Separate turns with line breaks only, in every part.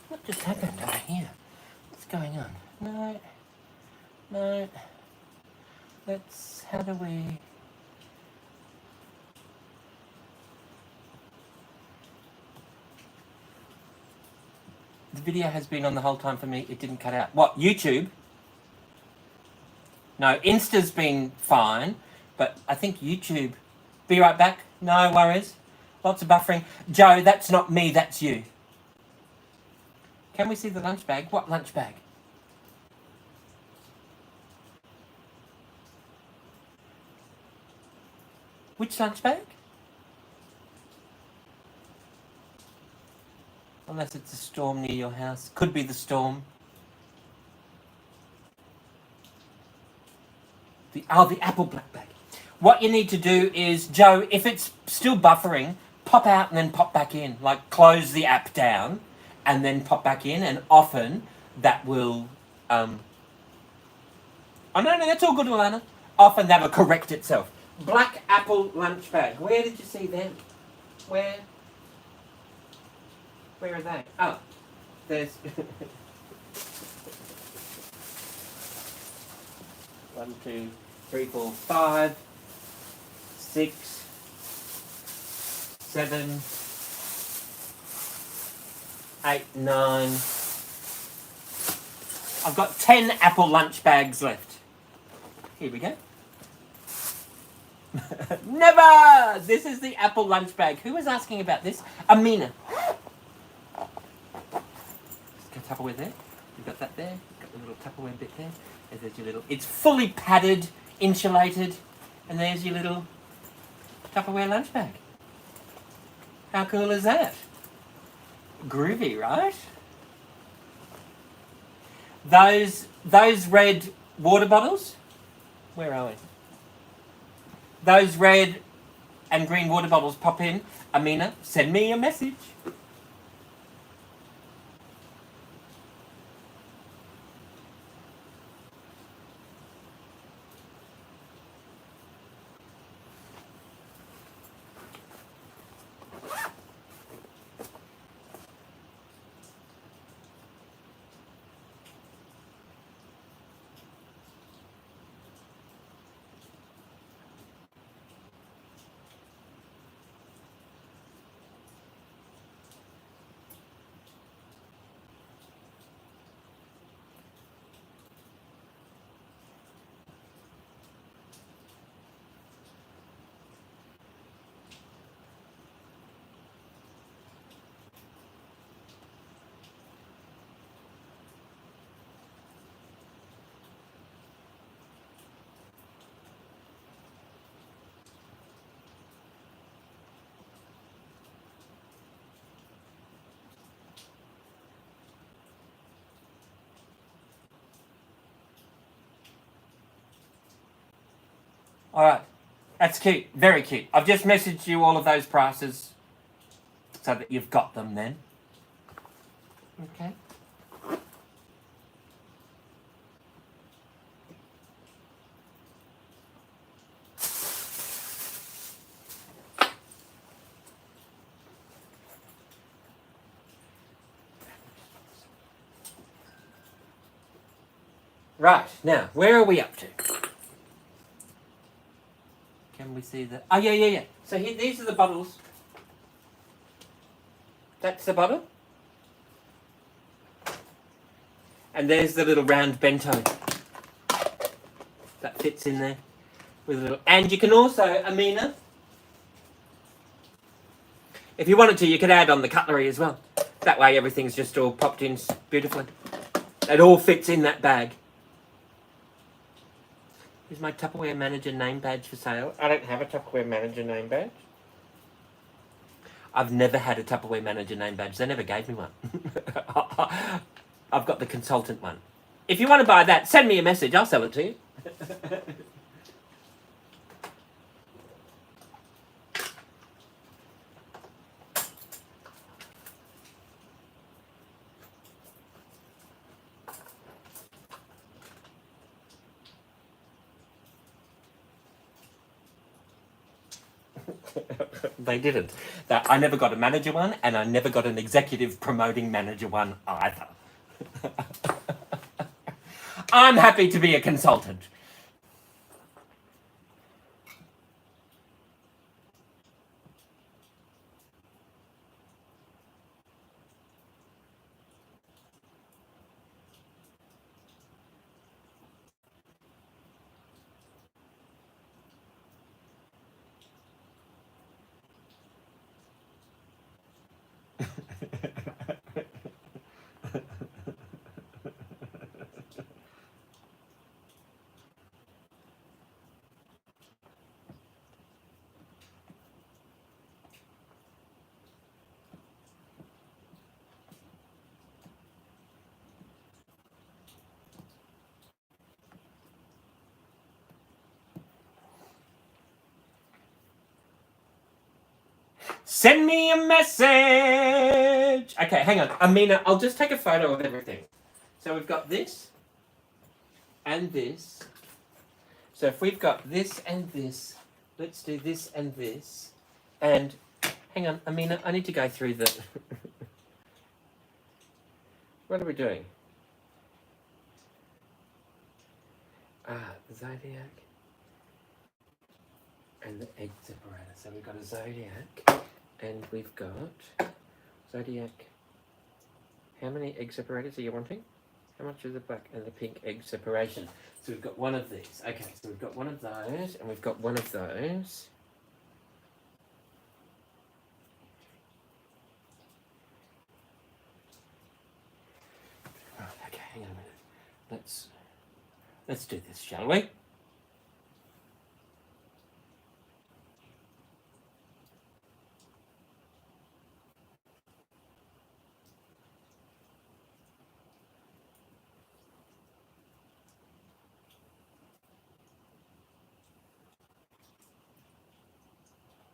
What just happened over here? What's going on? No. No. Let's... How do we... The video has been on the whole time for me. It didn't cut out. What? YouTube? No, Insta's been fine. But I think YouTube... Be right back. No worries. Lots of buffering. Joe, that's not me. That's you. Can we see the lunch bag? What lunch bag? Which lunch bag? Unless it's a storm near your house. Could be the storm. The apple black bag. What you need to do is, Joe, if it's still buffering, pop out and then pop back in. Like, close the app down and then pop back in, and often that will... Oh, no, that's all good, Alana. Often that will correct itself. Black apple lunch bag. Where did you see them? Where are they? Oh, there's... 1, 2, 3, 4, 5, 6, 7, 8, 9. I've got 10 apple lunch bags left. Here we go. Never! This is the apple lunch bag. Who was asking about this? Amina. Got Tupperware there. You've got that there. You've got the little Tupperware bit there. There's your little... It's fully padded, insulated, and there's your little Tupperware lunch bag. How cool is that? Groovy, right? Those red water bottles, where are we? Those red and green water bottles pop in. Amina, send me a message. All right, that's cute, very cute. I've just messaged you all of those prices so that you've got them then. Okay. Right, now, where are we up to? Can we see the... Oh, yeah. So here, these are the bottles. That's the bottle. And there's the little round bento. That fits in there. With a little... And you can also, Amina, if you wanted to, you could add on the cutlery as well. That way everything's just all popped in beautifully. It all fits in that bag. Is my Tupperware Manager name badge for sale? I don't have a Tupperware Manager name badge. I've never had a Tupperware Manager name badge. They never gave me one. I've got the consultant one. If you want to buy that, send me a message. I'll sell it to you. They didn't. I never got a manager one, and I never got an executive promoting manager one either. I'm happy to be a consultant. Send me a message. Okay, hang on. Amina, I'll just take a photo of everything. So we've got this and this. So if we've got this and this, let's do this and this. And hang on, Amina, I need to go through the... What are we doing? The zodiac and the egg separator. So we've got a zodiac and we've got zodiac. How many egg separators are you wanting? How much is the black and the pink egg separation? So we've got one of these. Okay, so we've got one of those and we've got one of those. Right, okay, hang on a minute. Let's do this, shall we?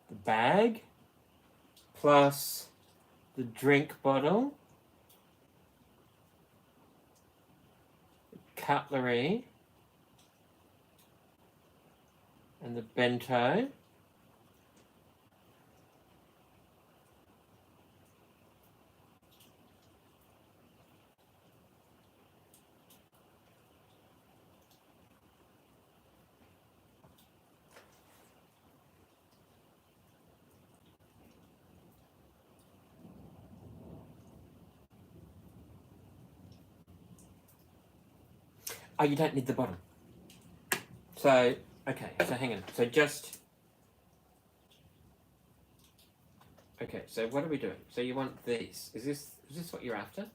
The bag plus the drink bottle, cutlery, and the bento. Oh, you don't need the bottom. So, okay, so hang on. So just... Okay, so what are we doing? So you want these. Is this what you're after?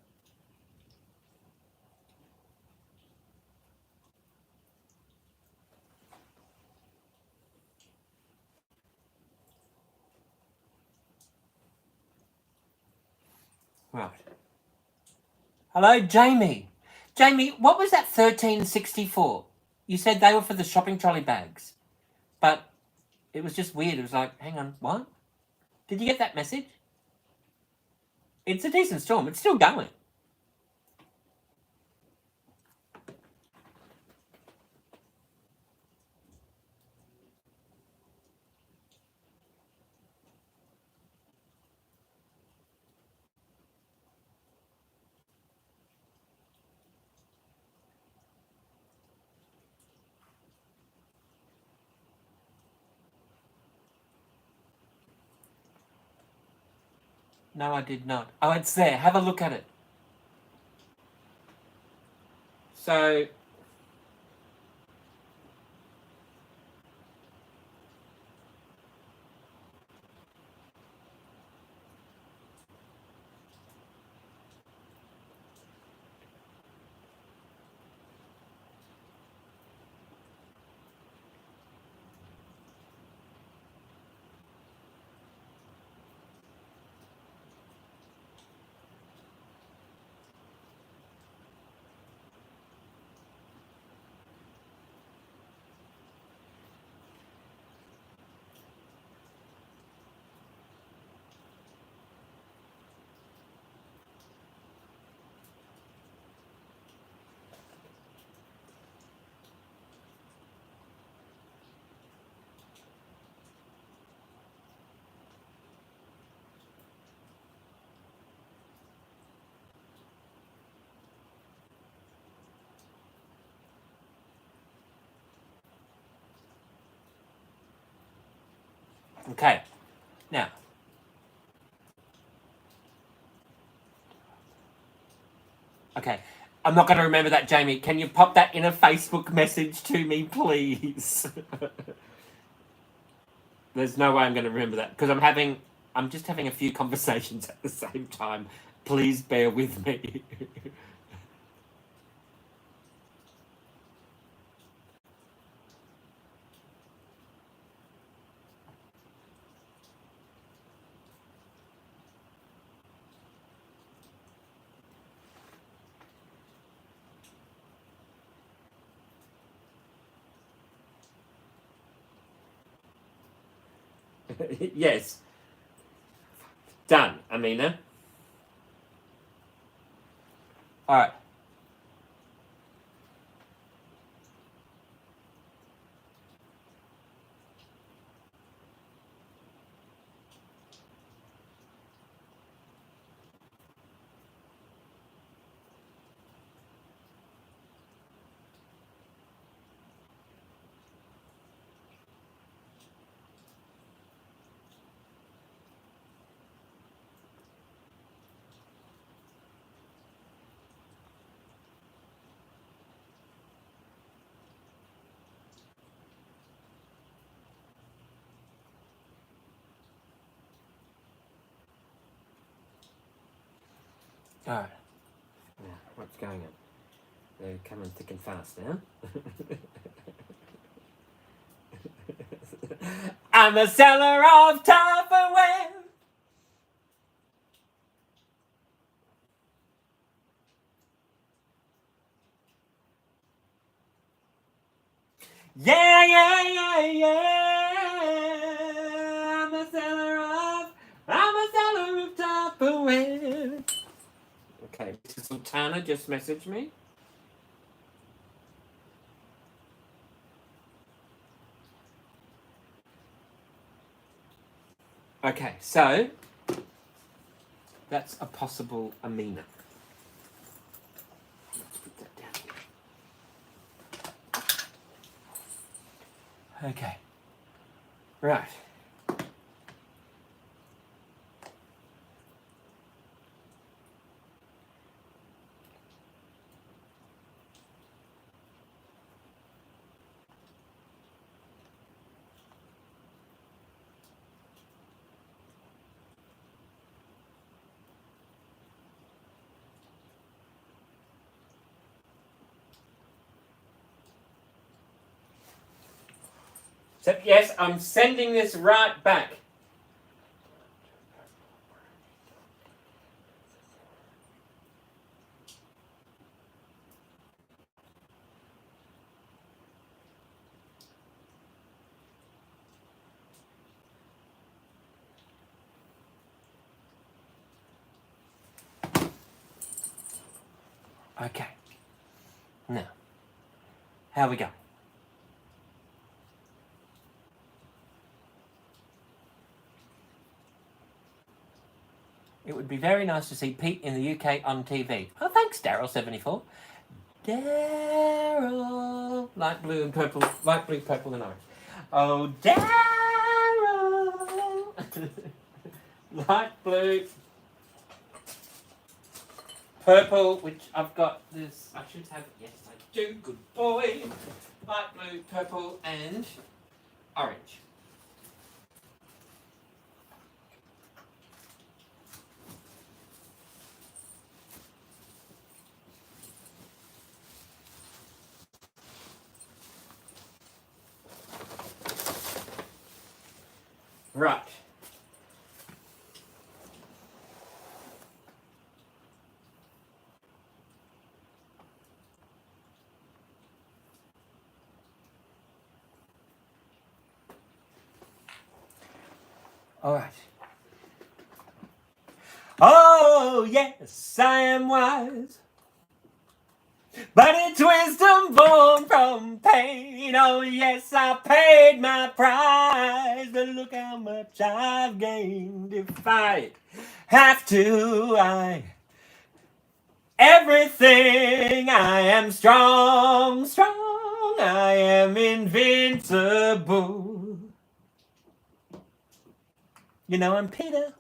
Right. Hello, Jamie. Jamie, what was that 1364? You said they were for the shopping trolley bags. But it was just weird. It was like, hang on, what? Did you get that message? It's a decent storm. It's still going. No, I did not. Oh, it's there. Have a look at it. So... Okay. Now. Okay. I'm not going to remember that, Jamie. Can you pop that in a Facebook message to me, please? There's no way I'm going to remember that because I'm just having a few conversations at the same time. Please bear with me. Yes. Done, Amina. All right. All right. Now, what's going on? They're coming thick and fast now. I'm a seller of Tupperware. Yeah, yeah, yeah, yeah. I'm a seller of Tupperware. Okay, Mrs. Sultana just messaged me. Okay, so that's a possible Amina. Let's put that down here. Okay. Right. So, yes, I'm sending this right back. Okay. Now, how we go? It would be very nice to see Pete in the UK on TV. Oh, thanks, Daryl74. Daryl. Light blue and purple. Light blue, purple and orange. Oh, Daryl. Light blue. Purple, which I've got this. I should have. Yes, I do. Good boy. Light blue, purple, and orange. Right. All right. Oh, yes, I am wise, but it's wisdom born from pain. Oh, yes, I paid my price, but look how much I've gained. If I have to, everything, I am strong, strong, I am invincible. You know I'm Peter.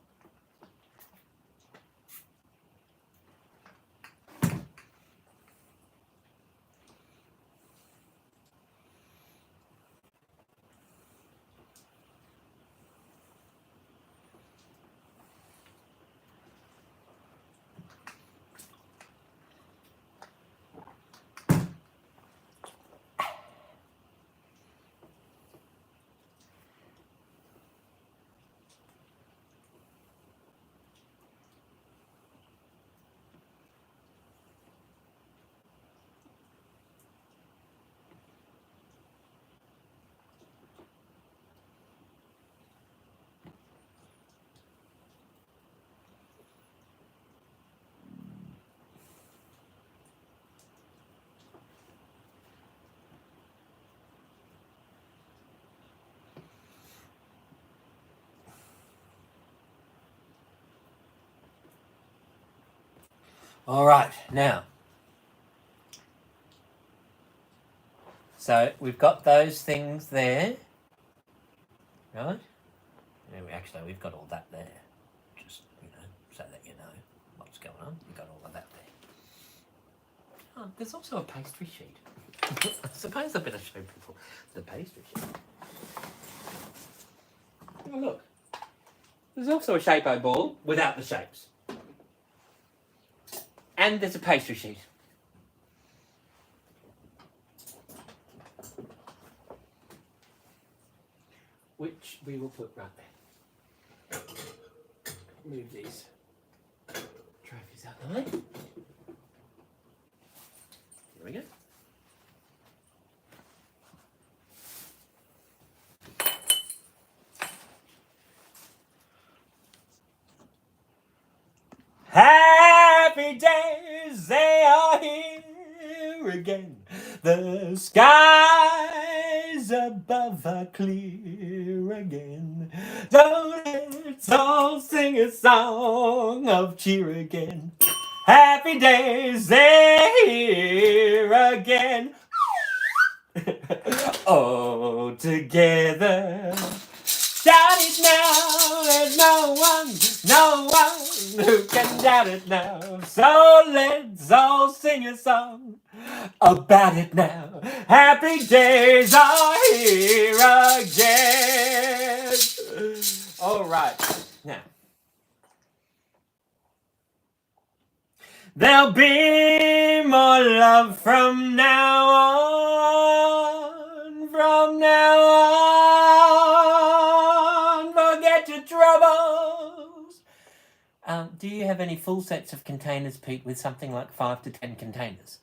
All right, now. So we've got those things there, right? Actually, we've got all that there. Just, so that you know what's going on. We've got all of that there. Oh, there's also a pastry sheet. I suppose I better show people the pastry sheet. Oh, look. There's also a shape-o ball without the shapes. And there's a pastry sheet. Which we will put right there. Move these trophies out of the way. Here we go. Happy days, they are here again. The skies above are clear again. So let's all sing a song of cheer again. Happy days, they're here again. All together. Shout it now, there's no one who can doubt it now. So let's all sing a song about it now. Happy days are here again. All right, now. There'll be more love from now on, from now on. Forget your troubles. Do you have any full sets of containers, Pete, with something like 5 to 10 containers?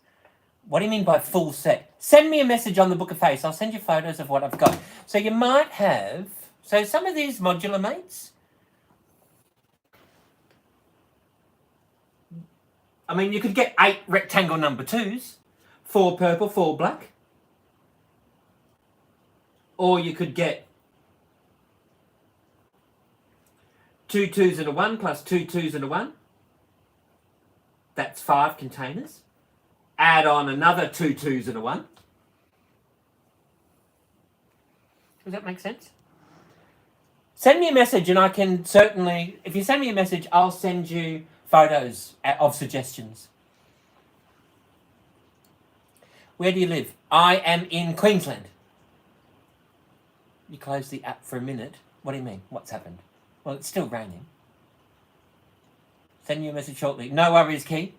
What do you mean by full set? Send me a message on the Book of Face. I'll send you photos of what I've got. So you might have... So some of these modular mates... I mean, you could get 8 rectangle number 2s, 4 purple, 4 black. Or you could get 2 2s and a 1 plus 2 2s and a 1. That's 5 containers. Add on another 2 2s and a 1. Does that make sense? Send me a message and I can certainly... If you send me a message, I'll send you photos of suggestions. Where do you live? I am in Queensland. You closed the app for a minute. What do you mean? What's happened? Well, it's still raining. Send you a message shortly. No worries, Key.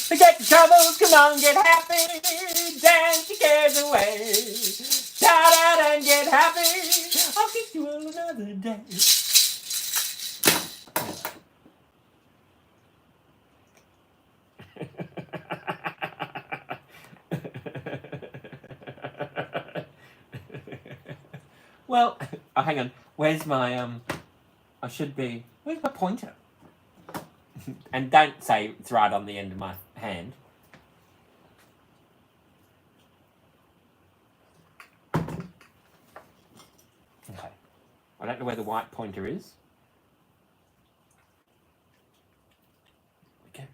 Forget your troubles, come on, get happy, dance your cares away. Shout out and get happy, I'll kiss you all another day. Well, oh, hang on, where's my, where's my pointer? And don't say it's right on the end of my hand. Okay. I don't know where the white pointer is. Okay.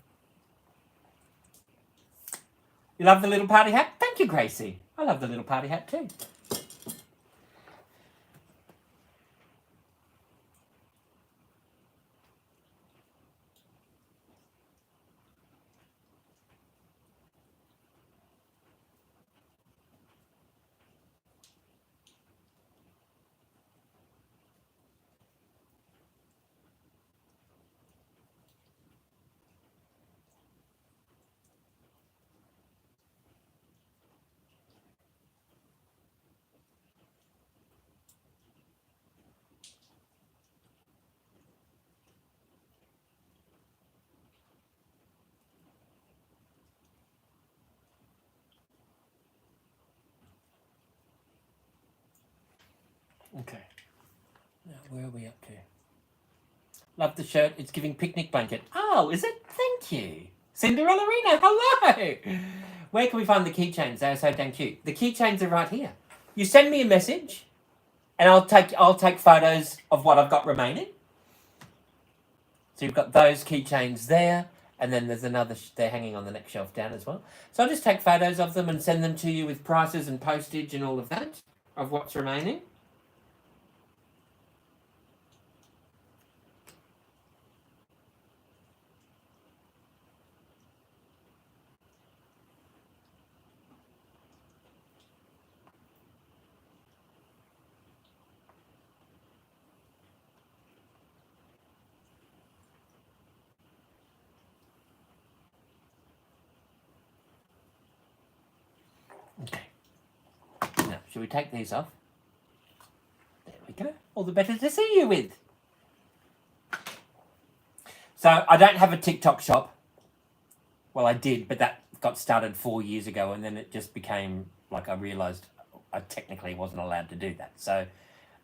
You love the little party hat? Thank you, Gracie. I love the little party hat too. Okay. Now, where are we up to? Love the shirt. It's giving picnic blanket. Oh, is it? Thank you. Cinderella Rena, hello. Where can we find the keychains? They are so dang cute. The keychains are right here. You send me a message, and I'll take photos of what I've got remaining. So you've got those keychains there, and then there's another. They're hanging on the next shelf down as well. So I'll just take photos of them and send them to you with prices and postage and all of that of what's remaining. Okay. Now, should we take these off? There we go. All the better to see you with. So I don't have a TikTok shop. Well, I did, but that got started 4 years ago, and then it just became like I realised I technically wasn't allowed to do that. So,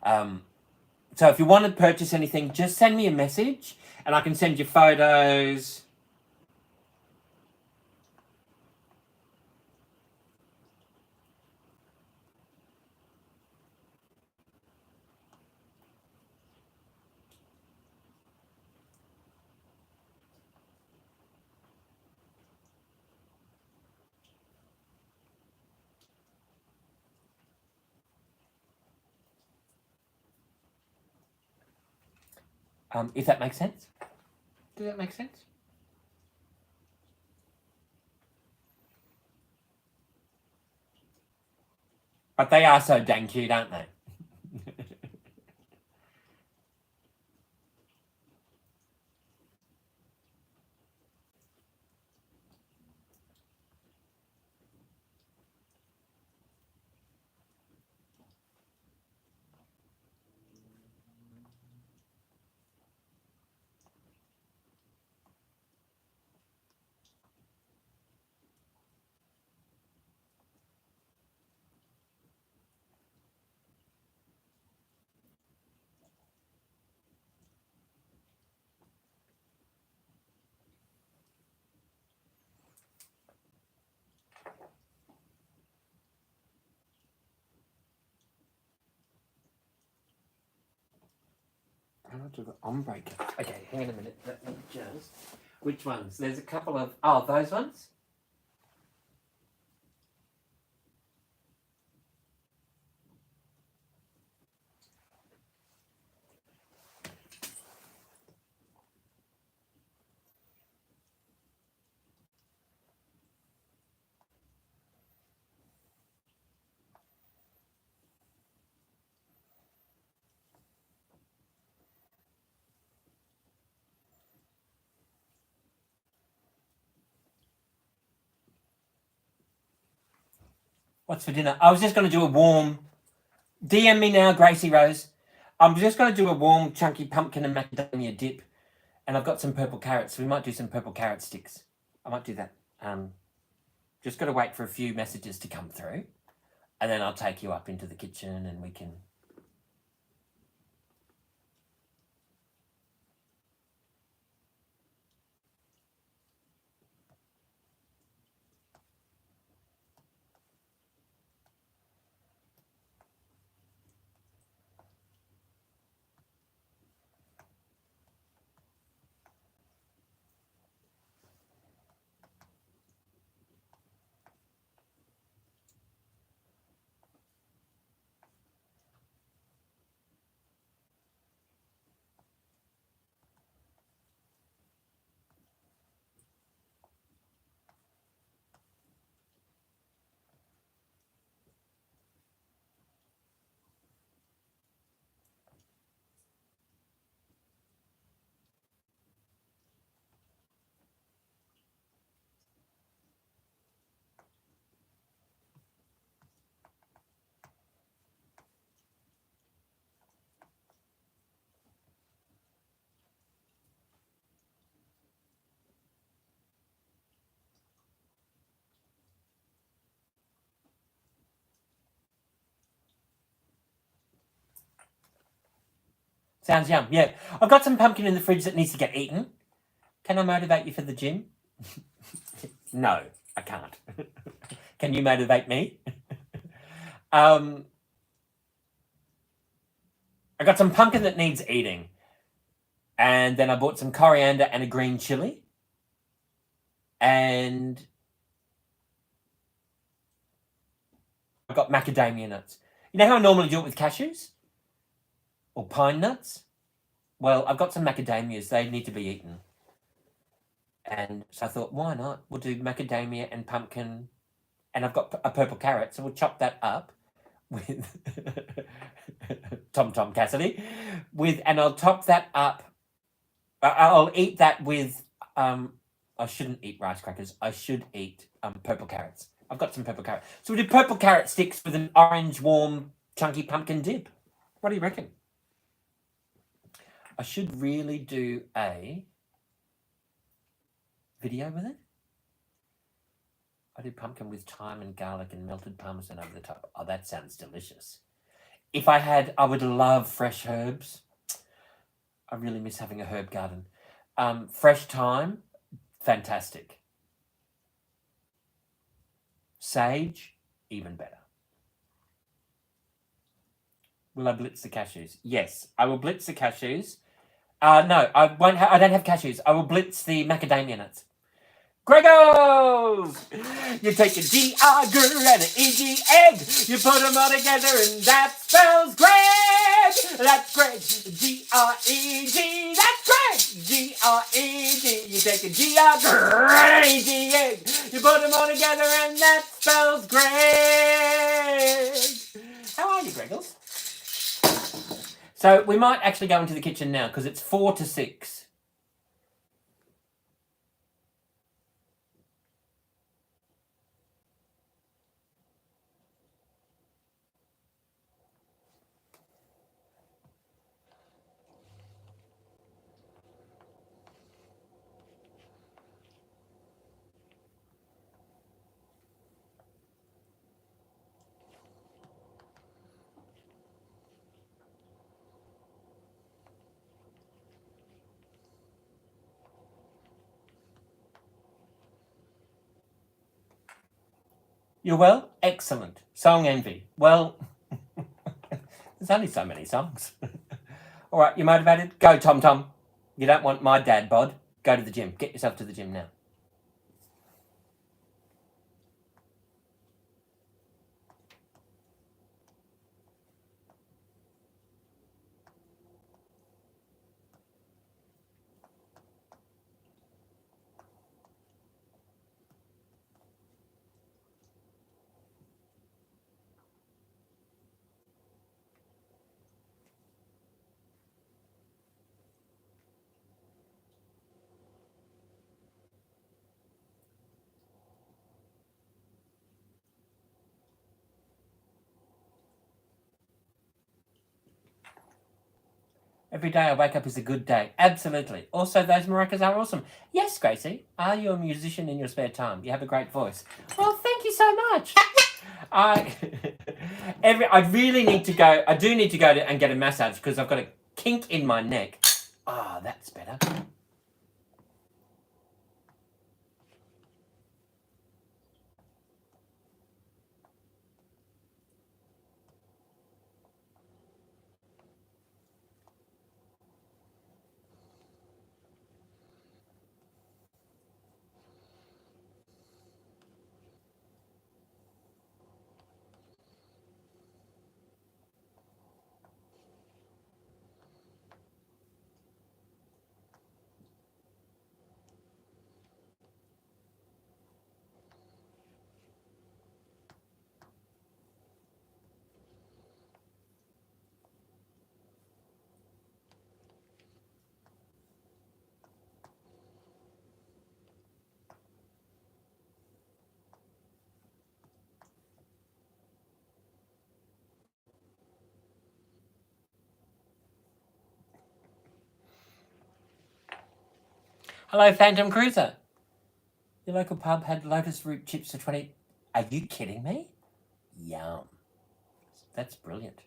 so if you want to purchase anything, just send me a message, and I can send you photos. If that makes sense. Does that make sense? But they are so dang cute, aren't they? How much of the ombre? Okay, hang on a minute. Let me just. Which ones? There's a couple of. Oh, those ones? What's for dinner? I was just going to do a warm. DM me now, Gracie Rose. I'm just going to do a warm, chunky pumpkin and macadamia dip, and I've got some purple carrots. So we might do some purple carrot sticks. I might do that. Just got to wait for a few messages to come through, and then I'll take you up into the kitchen, and we can. Sounds yum. Yeah. I've got some pumpkin in the fridge that needs to get eaten. Can I motivate you for the gym? No, I can't. Can you motivate me? I got some pumpkin that needs eating. And then I bought some coriander and a green chili. And I've got macadamia nuts. You know how I normally do it with cashews? Or pine nuts? Well, I've got some macadamias. They need to be eaten. And so I thought, why not? We'll do macadamia and pumpkin. And I've got a purple carrot, so we'll chop that up with Tom Cassidy. And I'll top that up. I'll eat that with. I shouldn't eat rice crackers. I should eat purple carrots. I've got some purple carrots. So we'll do purple carrot sticks with an orange, warm, chunky pumpkin dip. What do you reckon? I should really do a video with it. I do pumpkin with thyme and garlic and melted parmesan over the top. Oh, that sounds delicious. If I would love fresh herbs. I really miss having a herb garden. Fresh thyme, fantastic. Sage, even better. Will I blitz the cashews? Yes, I will blitz the cashews. No, I won't. I don't have cashews. I will blitz the macadamia nuts. Gregos! You take a G-R-G and an E-G egg. You put them all together and that spells Greg. That's Greg. G-R-E-G. That's Greg. G-R-E-G. You take a G-R-G and an E-G egg. You put them all together and that spells Greg. How are you, Gregos? So we might actually go into the kitchen now because it's 4 to 6. You're well? Excellent. Song envy. Well, there's only so many songs. All right, you motivated? Go, Tom. You don't want my dad bod. Go to the gym. Get yourself to the gym now. Every day I wake up is a good day. Absolutely. Also, those maracas are awesome. Yes, Gracie. Are you a musician in your spare time? You have a great voice. Well, thank you so much. I really need to go. I do need to go and get a massage because I've got a kink in my neck. Ah, that's better. Hello, Phantom Cruiser. Your local pub had lotus root chips for 20. Are you kidding me? Yum. That's brilliant.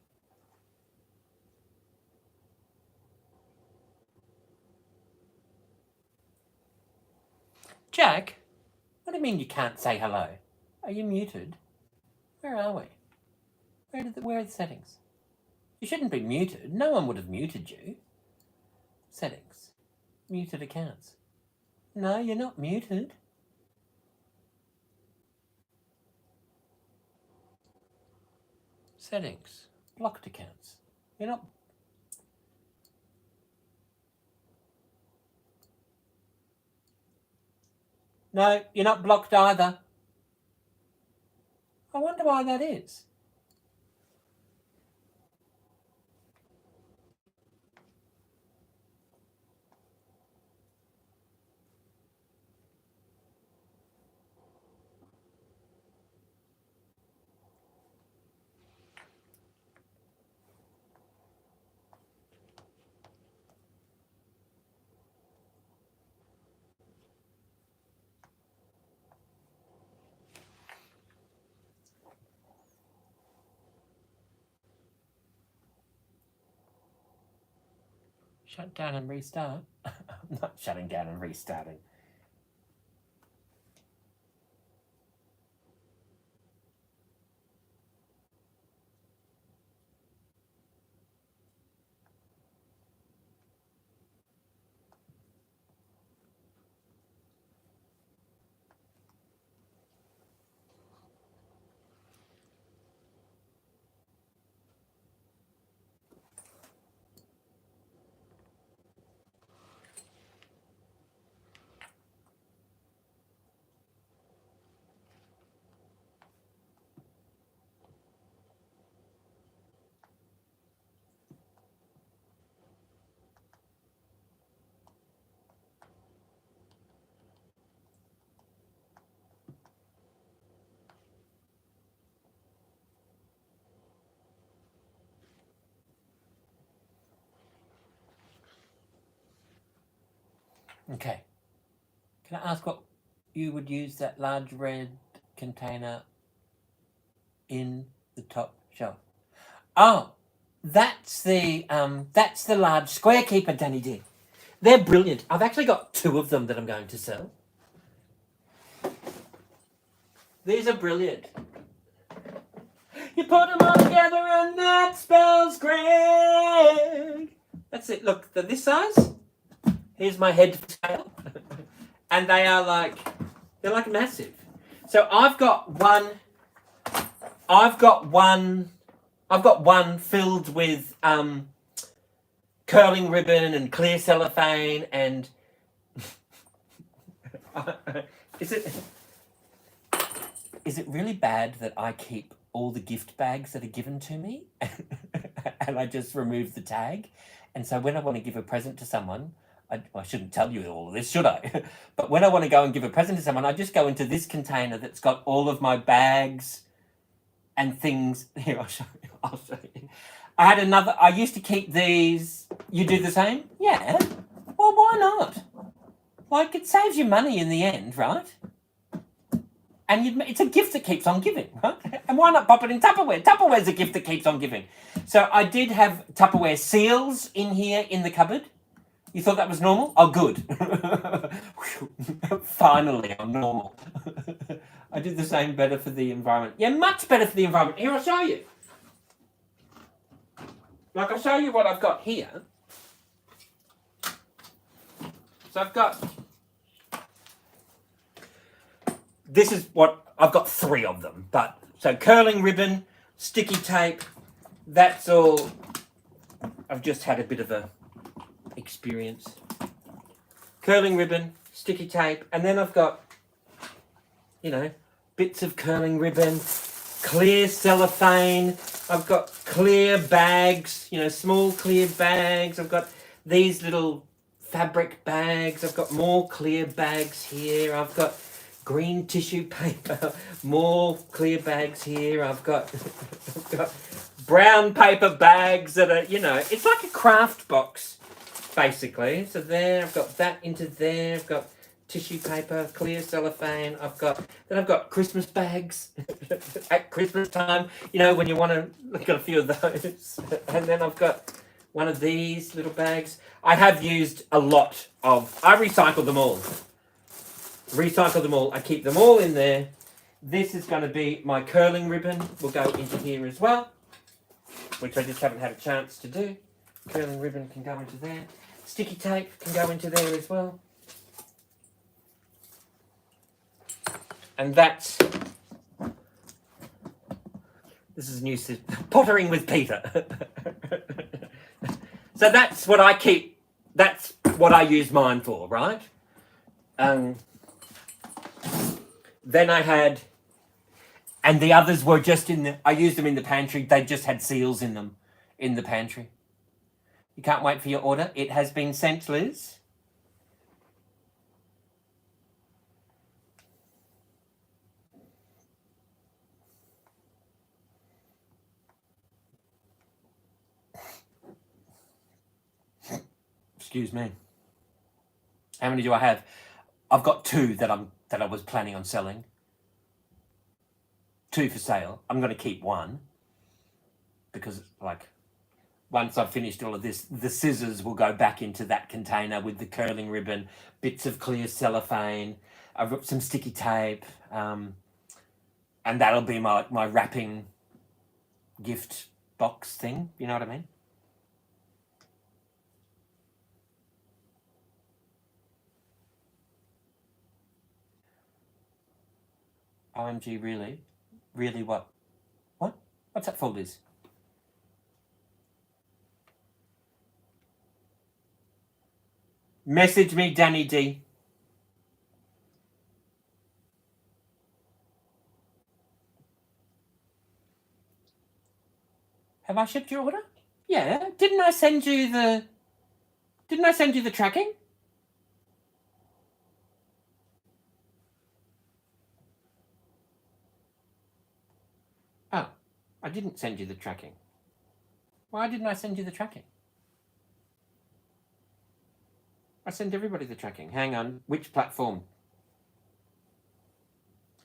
Jack, what do you mean you can't say hello? Are you muted? Where are we? Where are the settings? You shouldn't be muted. No one would have muted you. Settings. Muted accounts. No, you're not muted. Settings. Blocked accounts. You're not... No, you're not blocked either. I wonder why that is. Shut down and restart. I'm not shutting down and restarting. Okay. Can I ask what you would use that large red container in the top shelf? Oh, that's the large square keeper Danny did. They're brilliant. I've actually got 2 of them that I'm going to sell. These are brilliant. You put them all together and that spells Greg. That's it. Look, they're this size. Here's my head for scale. And they are they're like massive. So I've got one filled with curling ribbon and clear cellophane and is it really bad that I keep all the gift bags that are given to me and I just remove the tag? And so when I want to give a present to someone, I shouldn't tell you all of this, should I? But when I want to go and give a present to someone, I just go into this container that's got all of my bags and things. Here, I'll show you. I used to keep these. You do the same? Yeah. Well, why not? It saves you money in the end, right? And it's a gift that keeps on giving, right? And why not pop it in Tupperware? Tupperware's a gift that keeps on giving. So I did have Tupperware seals in here in the cupboard. You thought that was normal? Oh, good. Finally, I'm normal. I did the same better for the environment. Yeah, much better for the environment. Here, I'll show you. I'll show you what I've got here. So I've got... This is what... I've got 3 of them. So curling ribbon, sticky tape, that's all... I've just had a bit of a experience. Curling ribbon, sticky tape, and then I've got, bits of curling ribbon, clear cellophane, I've got clear bags, small clear bags, I've got these little fabric bags, I've got more clear bags here, I've got green tissue paper, more clear bags here, I've got brown paper bags that are, it's like a craft box. Basically, so there, I've got that into there, I've got tissue paper, clear cellophane, I've got Christmas bags at Christmas time, when you want to, I've got a few of those, and then I've got one of these little bags. I have used a lot I recycle them all. Recycle them all. I keep them all in there. This is going to be my curling ribbon. Will go into here as well, which I just haven't had a chance to do. Curling ribbon can go into there. Sticky tape can go into there as well. And that's... This is new... Pottering with Peter. So that's what I keep... That's what I use mine for, right? Then I had... And the others were just in the... I used them in the pantry. They just had seals in them in the pantry. You can't wait for your order. It has been sent, Liz. Excuse me. How many do I have? I've got 2 that I was planning on selling. 2 for sale. I'm going to keep 1 because, like, once I've finished all of this, the scissors will go back into that container with the curling ribbon, bits of clear cellophane. I've got some sticky tape, and that'll be my wrapping gift box thing. You know what I mean? OMG, really? Really what? What? What's that for, Liz? Message me, Danny D. Have I shipped your order? Yeah. Didn't I send you the tracking? Oh, I didn't send you the tracking. Why didn't I send you the tracking? I send everybody the tracking. Hang on. Which platform?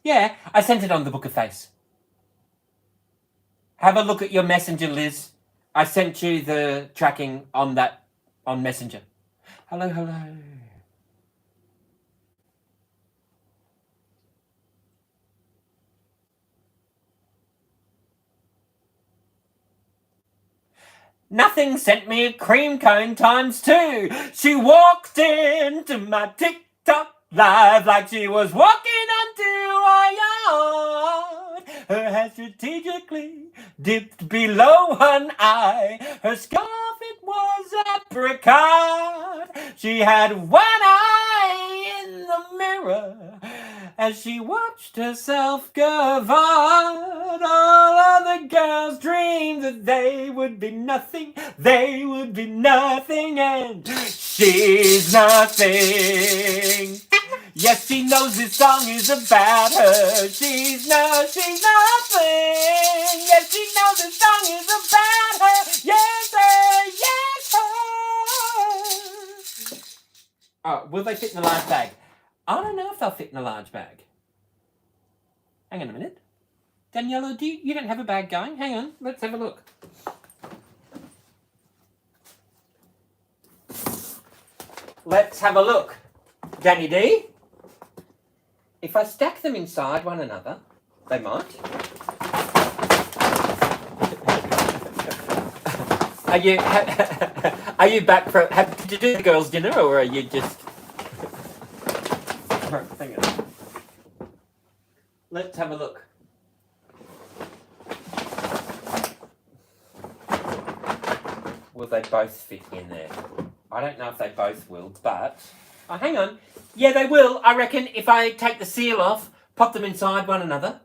Yeah, I sent it on the Book of Face. Have a look at your messenger, Liz. I sent you the tracking on Messenger. Hello, hello. Nothing sent me a cream cone ×2. She walked into my TikTok live like she was walking onto a yard. Her hair strategically dipped below one eye. Her scarf, it was apricot. She had one eye in the mirror as she watched herself gavotte. All other girls dreamed that they would be nothing, and she's nothing. Yes, she knows this song is about her. She's nothing. Yes, she knows this song is about her. Yes, her, yes, her. Oh, will they fit in a large bag? I don't know if they'll fit in a large bag. Hang on a minute. Daniela, you don't have a bag going? Hang on, let's have a look. Let's have a look. Danny D, if I stack them inside one another, they might. Are you back for... Did you do the girls' dinner, or are you just... Hang on. Let's have a look. Will they both fit in there? I don't know if they both will, but... Oh, hang on. Yeah, they will. I reckon if I take the seal off, pop them inside one another.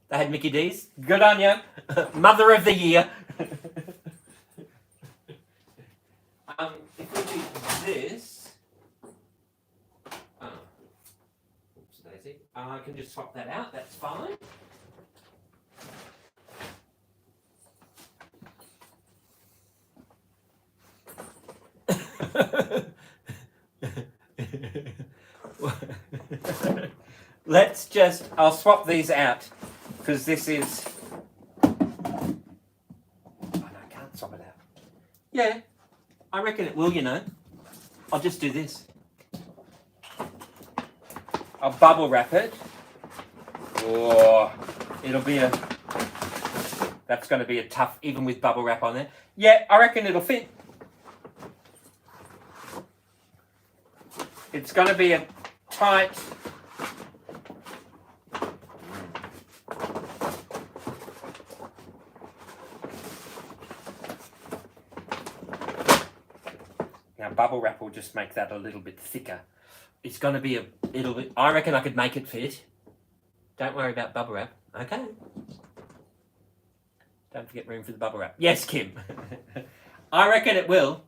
They had Mickey D's. Good on you. Mother of the year. If we do this... Oh. Oops, daisy. I can just swap that out. That's fine. Let's just... I'll swap these out because this is... Oh no, I can't swap it out. Yeah, I reckon it will, you know. I'll just do this. I'll bubble wrap it. Oh, that's going to be a tough, even with bubble wrap on there. Yeah, I reckon it'll fit. It's going to be a tight... Now, bubble wrap will just make that a little bit thicker. It's going to be I reckon I could make it fit. Don't worry about bubble wrap. Okay. Don't forget room for the bubble wrap. Yes, Kim. I reckon it will.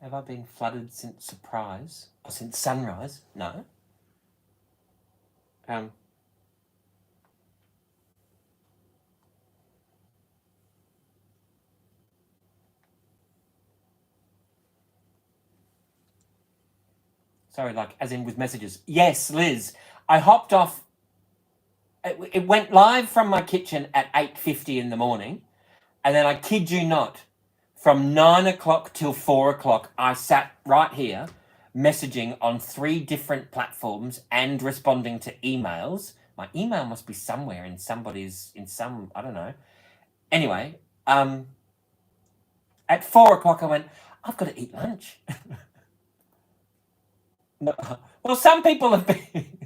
Have I been flooded since surprise? Or since sunrise? No. Sorry, like, as in with messages. Yes, Liz. I hopped off. It went live from my kitchen at 8:50 in the morning. And then I kid you not, from 9 o'clock till 4 o'clock, I sat right here messaging on 3 different platforms and responding to emails. My email must be somewhere in I don't know. Anyway, at 4 o'clock I went, I've got to eat lunch. No. Well, some people have been...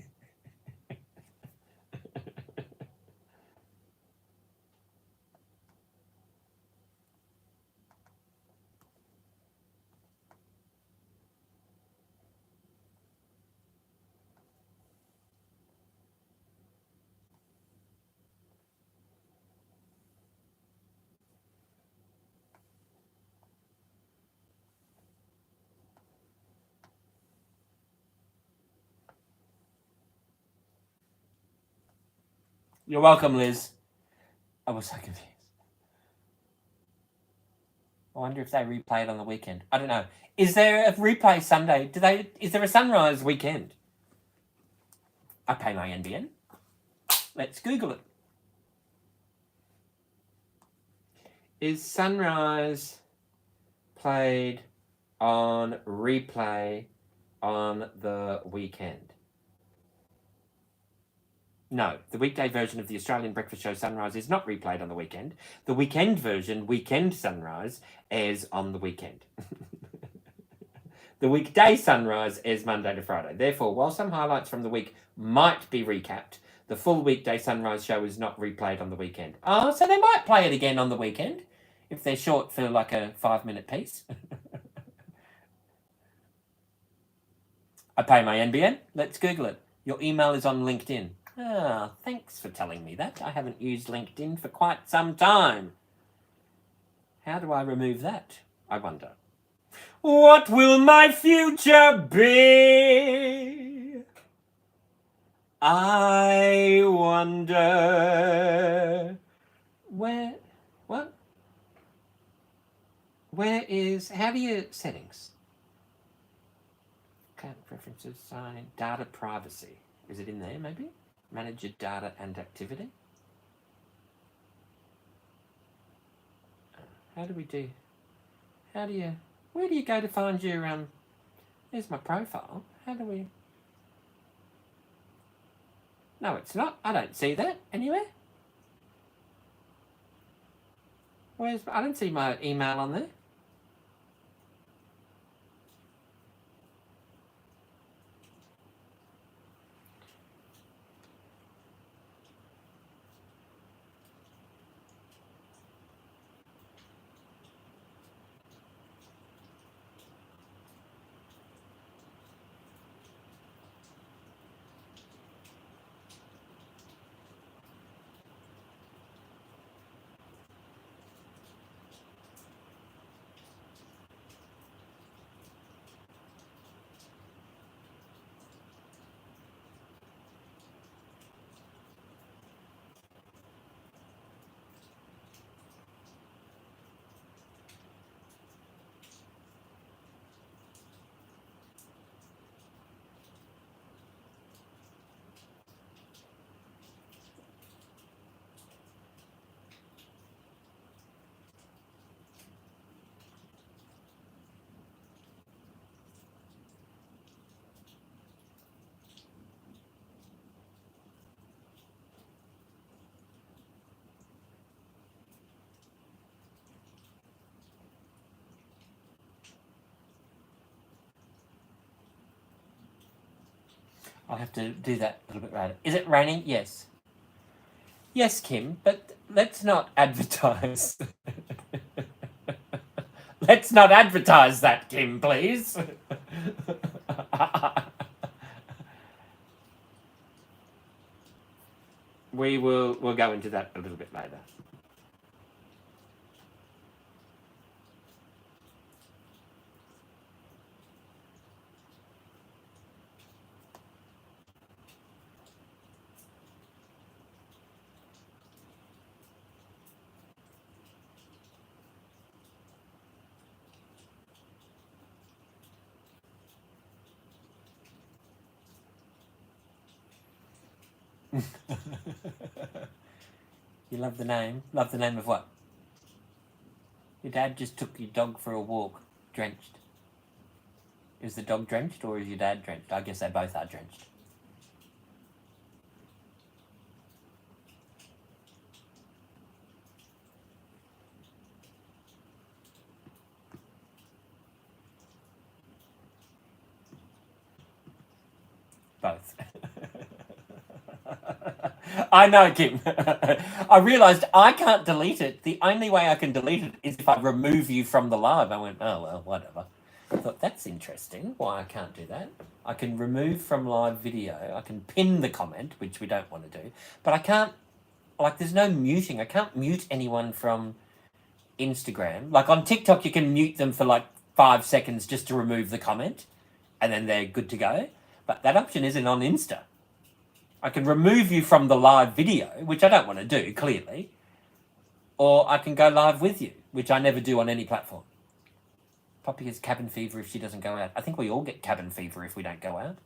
You're welcome, Liz. I was so confused. I wonder if they replay it on the weekend. I don't know. Is there a replay Sunday? Is there a sunrise weekend? I pay my NBN. Let's Google it. Is sunrise played on replay on the weekend? No, the weekday version of the Australian breakfast show Sunrise is not replayed on the weekend. The weekend version, Weekend Sunrise, airs on the weekend. The weekday Sunrise airs Monday to Friday. Therefore, while some highlights from the week might be recapped, the full weekday Sunrise show is not replayed on the weekend. Oh, so they might play it again on the weekend, if they're short for like a 5-minute piece. I pay my NBN. Let's Google it. Your email is on LinkedIn. Ah, thanks for telling me that. I haven't used LinkedIn for quite some time. How do I remove that, I wonder? What will my future be? I wonder. What? How do you, settings? Account preferences, sign in, data privacy. Is it in there, maybe? Manage your data and activity. Where do you go to find your, there's my profile. No, it's not. I don't see that anywhere. I don't see my email on there. I'll have to do that a little bit later. Is it raining? Yes. Yes, Kim, but let's not advertise. Let's not advertise that, Kim, please. We'll go into that a little bit later. You love the name? Love the name of what? Your dad just took your dog for a walk, drenched. Is the dog drenched or is your dad drenched? I guess they both are drenched. Both. I know, Kim. I realised I can't delete it. The only way I can delete it is if I remove you from the live. I went, oh, well, whatever. I thought, that's interesting. Why I can't do that? I can remove from live video. I can pin the comment, which we don't want to do. But I can't, like, there's no muting. I can't mute anyone from Instagram. Like, on TikTok, you can mute them for, like, 5 seconds just to remove the comment. And then they're good to go. But that option isn't on Insta. I can remove you from the live video, which I don't want to do, clearly. Or I can go live with you, which I never do on any platform. Poppy gets cabin fever if she doesn't go out. I think we all get cabin fever if we don't go out.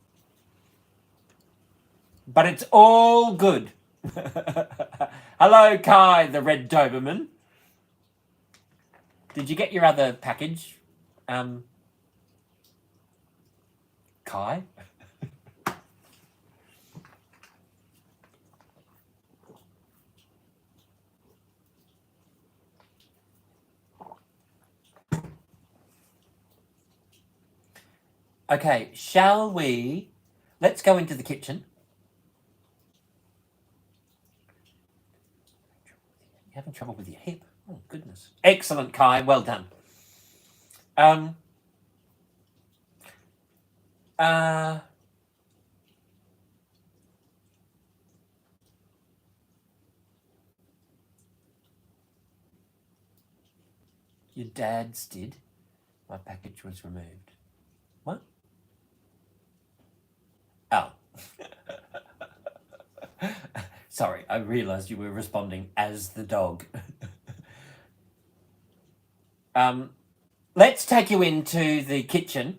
But it's all good. Hello, Kai, the red Doberman. Did you get your other package, Kai? Okay, shall we? Let's go into the kitchen. You're having trouble with your hip? Oh, goodness. Excellent, Kai. Well done. Your dad's did. My package was removed. What? Oh. Sorry, I realised you were responding as the dog. Let's take you into the kitchen.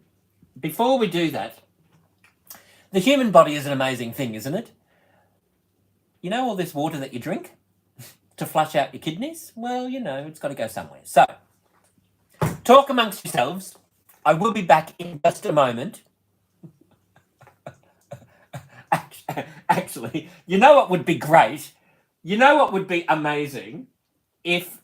Before we do that, the human body is an amazing thing, isn't it? You know all this water that you drink to flush out your kidneys? Well, you know, it's got to go somewhere. So, talk amongst yourselves. I will be back in just a moment. Actually, you know what would be great? You know what would be amazing? If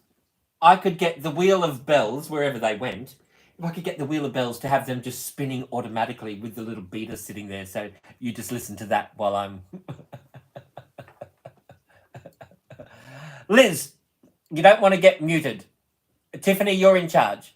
I could get the wheel of bells, wherever they went, if I could get the wheel of bells to have them just spinning automatically with the little beater sitting there, so you just listen to that while I'm... Liz, you don't want to get muted. Tiffany, you're in charge.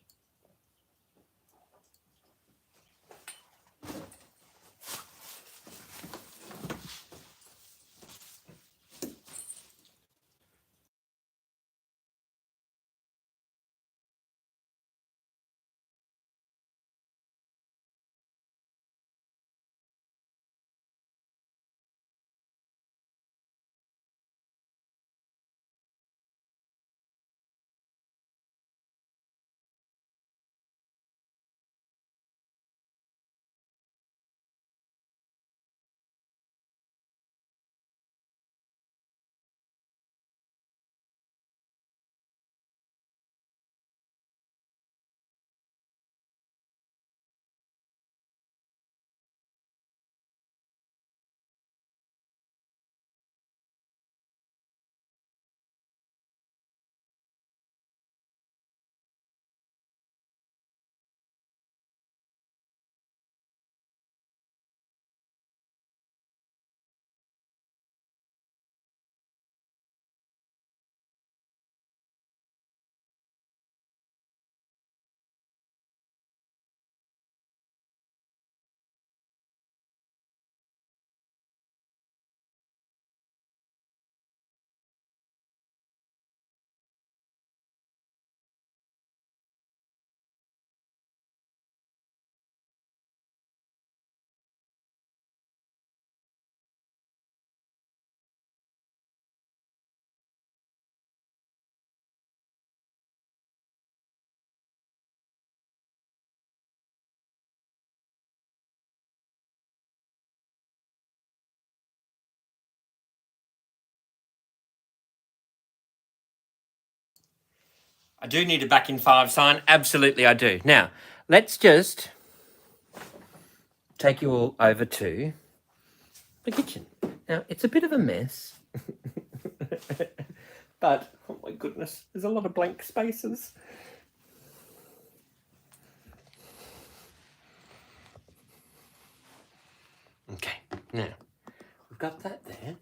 I do need a back in 5 sign. Absolutely, I do. Now, let's just take you all over to the kitchen. Now, it's a bit of a mess. But, oh my goodness, there's a lot of blank spaces. Okay, now, we've got that there.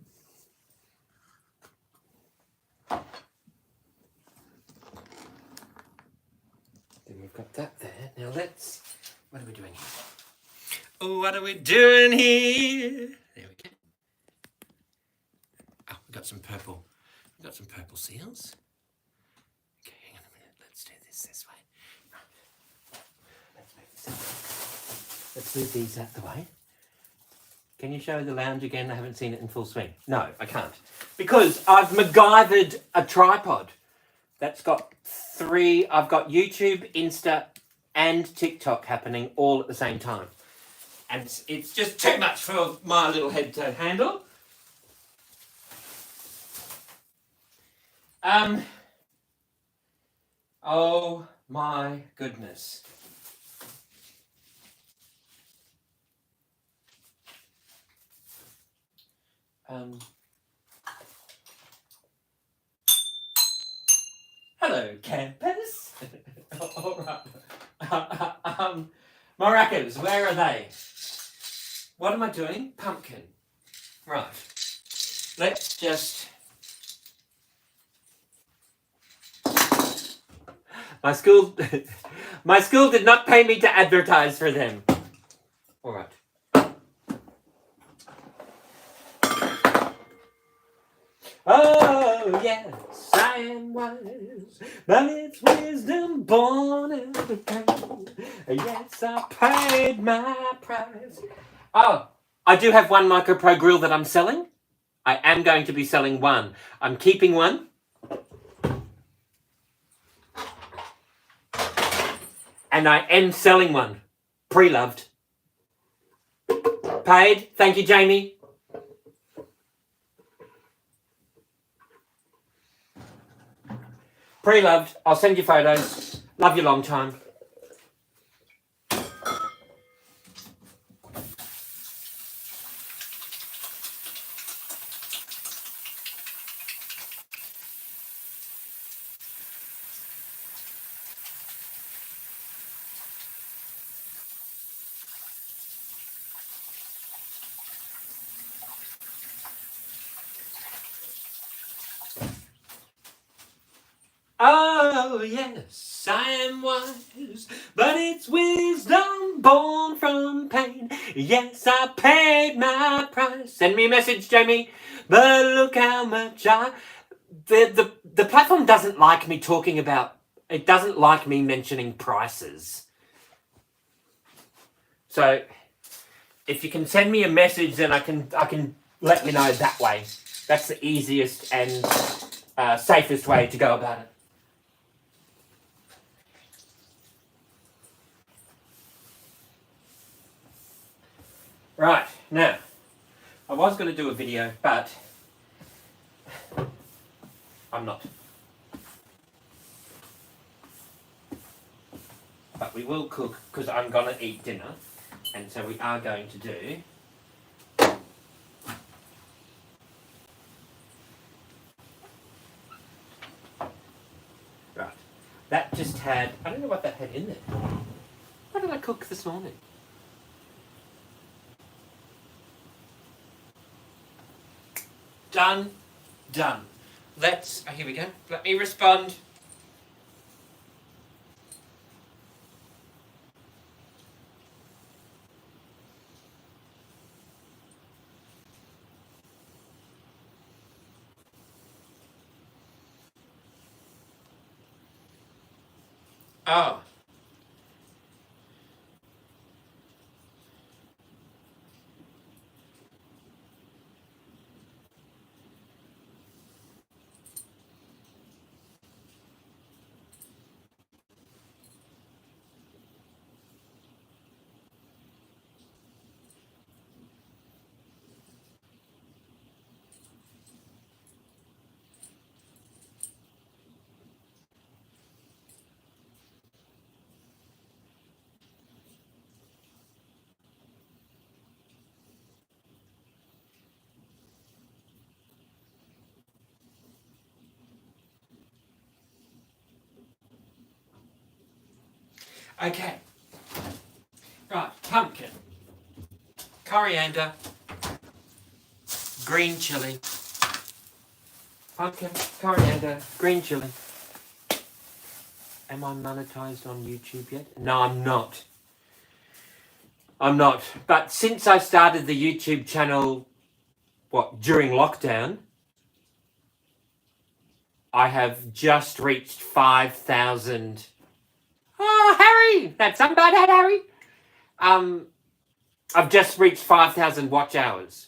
Then we've got that there. Now let's, what are we doing here? Oh, what are we doing here? There we go. Oh, we've got some purple. We've got some purple seals. Okay, hang on a minute. Let's do this way. Right. Let's move this out. Let's move these out the way. Can you show the lounge again? I haven't seen it in full swing. No, I can't. Because I've MacGyvered a tripod. That's got 3, I've got YouTube, Insta, and TikTok happening all at the same time. And it's just too much for my little head to handle. Oh my goodness. Hello, campers. All right. Maracas, where are they? What am I doing? Pumpkin. Right. Let's just... My school did not pay me to advertise for them. All right. Oh, yes, I am wise, but it's wisdom born out of pain. Yes, I paid my price. Oh, I do have one Micro Pro grill that I'm selling. I am going to be selling one. I'm keeping one. And I am selling one. Pre-loved. Paid. Thank you, Jamie. Pre-loved. I'll send you photos. Love you long time. Oh, yes, I am wise, but it's wisdom born from pain. Yes, I paid my price. Send me a message, Jamie. But look how much the platform doesn't like me talking about, it doesn't like me mentioning prices. So, if you can send me a message, then I can let me know that way. That's the easiest and safest way to go about it. Right, now, I was going to do a video, but I'm not. But we will cook, because I'm going to eat dinner, and so we are going to do... Right, that just had... I don't know what that had in there. What did I cook this morning? Done. Let's... Oh, here we go. Let me respond. Oh. Okay. Right, pumpkin, coriander, green chili. Pumpkin, coriander, green chili. Am I monetized on YouTube yet? No, I'm not. I'm not. But since I started the YouTube channel, during lockdown, I have just reached 5,000. Oh, Harry! That's somebody, Harry. I've just reached 5,000 watch hours.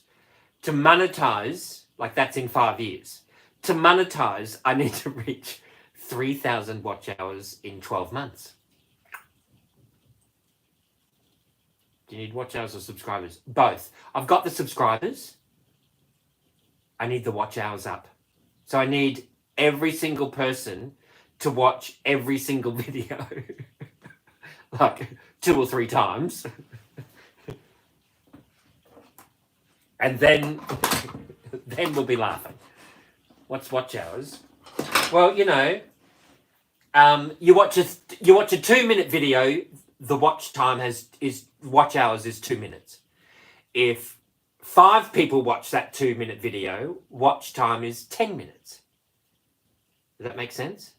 To monetize, like that's in 5 years. To monetize, I need to reach 3,000 watch hours in 12 months. Do you need watch hours or subscribers? Both. I've got the subscribers. I need the watch hours up. So I need every single person to watch every single video. Like 2 or 3 times. And then we'll be laughing. What's watch hours? Well, you know, you watch a 2-minute video, the watch hours is 2 minutes. If 5 people watch that 2-minute video, watch time is 10 minutes. Does that make sense?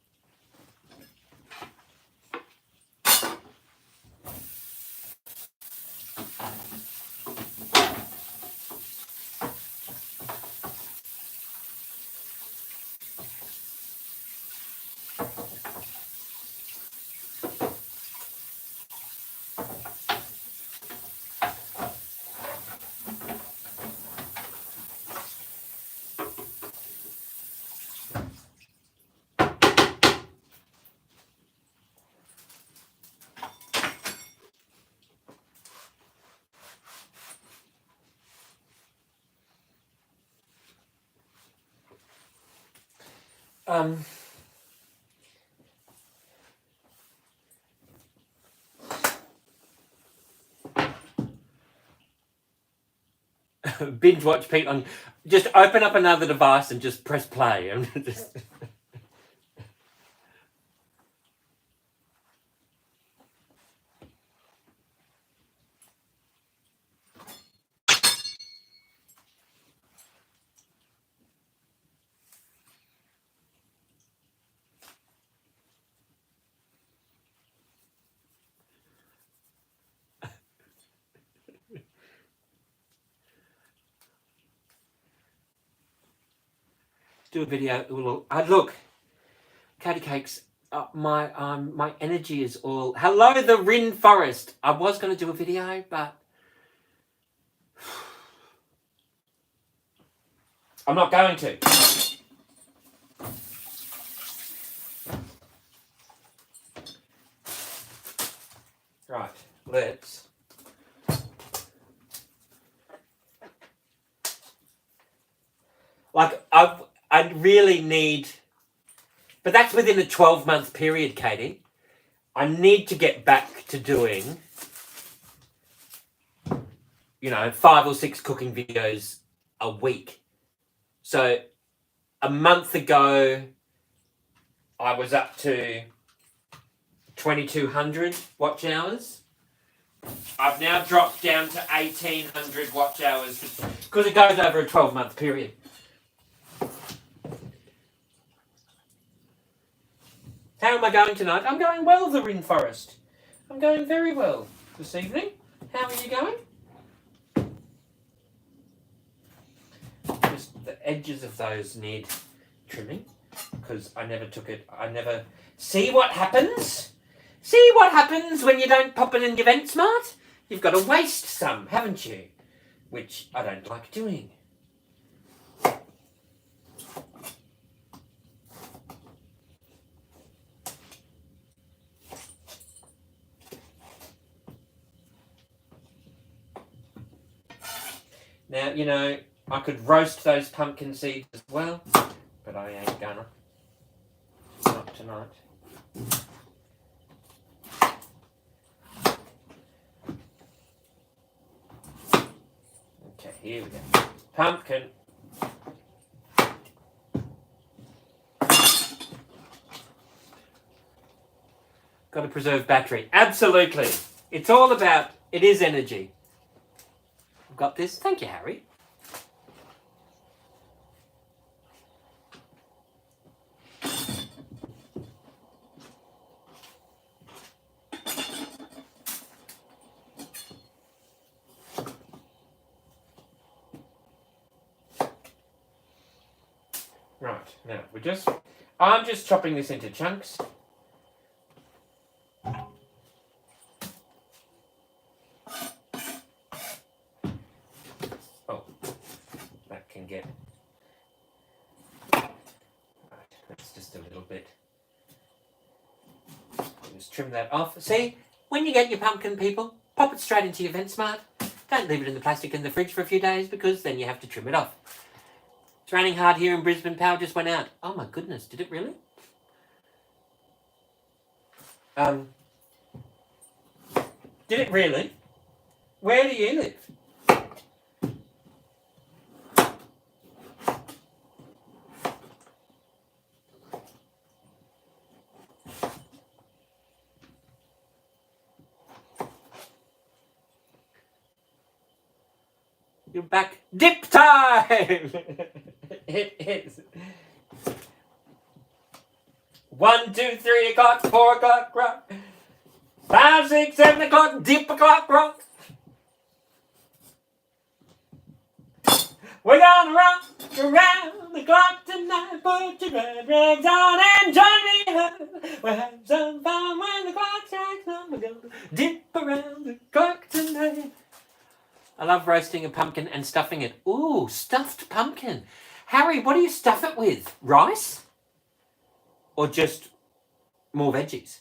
Binge watch Pete on. Just open up another device and just press play. And just do a video. Look, Katie Cakes. My energy is all. Hello, the Rin Forest. I was going to do a video, but I'm not going to. Right, let's. Like I really need. But that's within a 12-month period, Katie. I need to get back to doing, 5 or 6 cooking videos a week. So a month ago, I was up to 2,200 watch hours. I've now dropped down to 1,800 watch hours because it goes over a 12-month period. How am I going tonight? I'm going well, the Rin Forest. I'm going very well this evening. How are you going? Just the edges of those need trimming because I never took it. See what happens? See what happens when you don't pop it in your VentSmart? You've got to waste some, haven't you? Which I don't like doing. Now, I could roast those pumpkin seeds as well, but I ain't gonna. Not tonight. Okay, here we go. Pumpkin. Got to preserve battery. Absolutely. It's all about, it is energy. I've got this. Thank you, Harry. Right, now I'm just chopping this into chunks. Oh, that can get, right, that's just a little bit. Just trim that off. See, when you get your pumpkin, people, pop it straight into your VentSmart. Don't leave it in the plastic in the fridge for a few days because then you have to trim it off. It's raining hard here in Brisbane. Power just went out. Oh my goodness, did it really? Did it really? Where do you live? You're back. Dip time! It is. 1, 2, 3 o'clock, 4 o'clock, rock. 5, 6, 7 o'clock, dip o'clock, rock. We're gonna rock around the clock tonight. Put your red rags on and join me. We'll have some fun when the clock strikes 1. We're gonna dip around the clock tonight. I love roasting a pumpkin and stuffing it. Ooh, stuffed pumpkin. Harry, what do you stuff it with? Rice? Or just more veggies?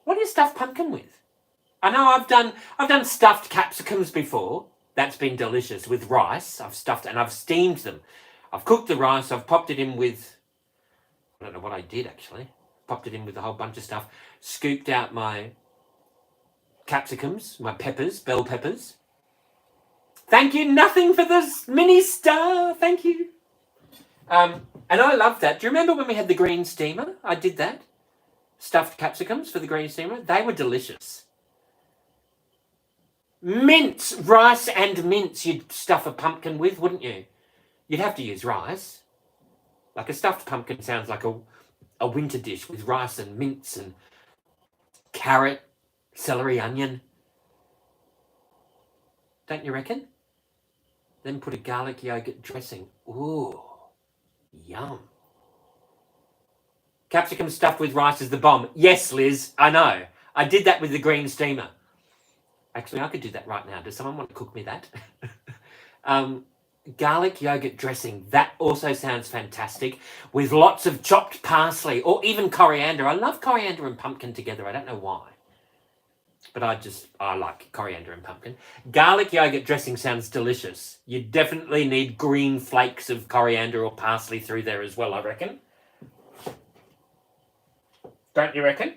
What do you stuff pumpkin with? I know I've done stuffed capsicums before. That's been delicious with rice. I've stuffed and I've steamed them. I've cooked the rice. I've popped it in with, I don't know what I did actually. Popped it in with a whole bunch of stuff. Scooped out my capsicums, my peppers, bell peppers. Thank you, nothing for this mini star. Thank you. And I love that. Do you remember when we had the green steamer? I did that. Stuffed capsicums for the green steamer. They were delicious. Mince, rice and mince you'd stuff a pumpkin with, wouldn't you? You'd have to use rice. Like a stuffed pumpkin sounds like a winter dish with rice and mince and carrot, celery, onion. Don't you reckon? Then put a garlic yogurt dressing. Ooh, yum. Capsicum stuffed with rice is the bomb. Yes, Liz, I know. I did that with the green steamer. Actually, I could do that right now. Does someone want to cook me that? Garlic yogurt dressing. That also sounds fantastic. With lots of chopped parsley or even coriander. I love coriander and pumpkin together. I don't know why. But I like coriander and pumpkin. Garlic yogurt dressing sounds delicious. You definitely need green flakes of coriander or parsley through there as well, I reckon. Don't you reckon?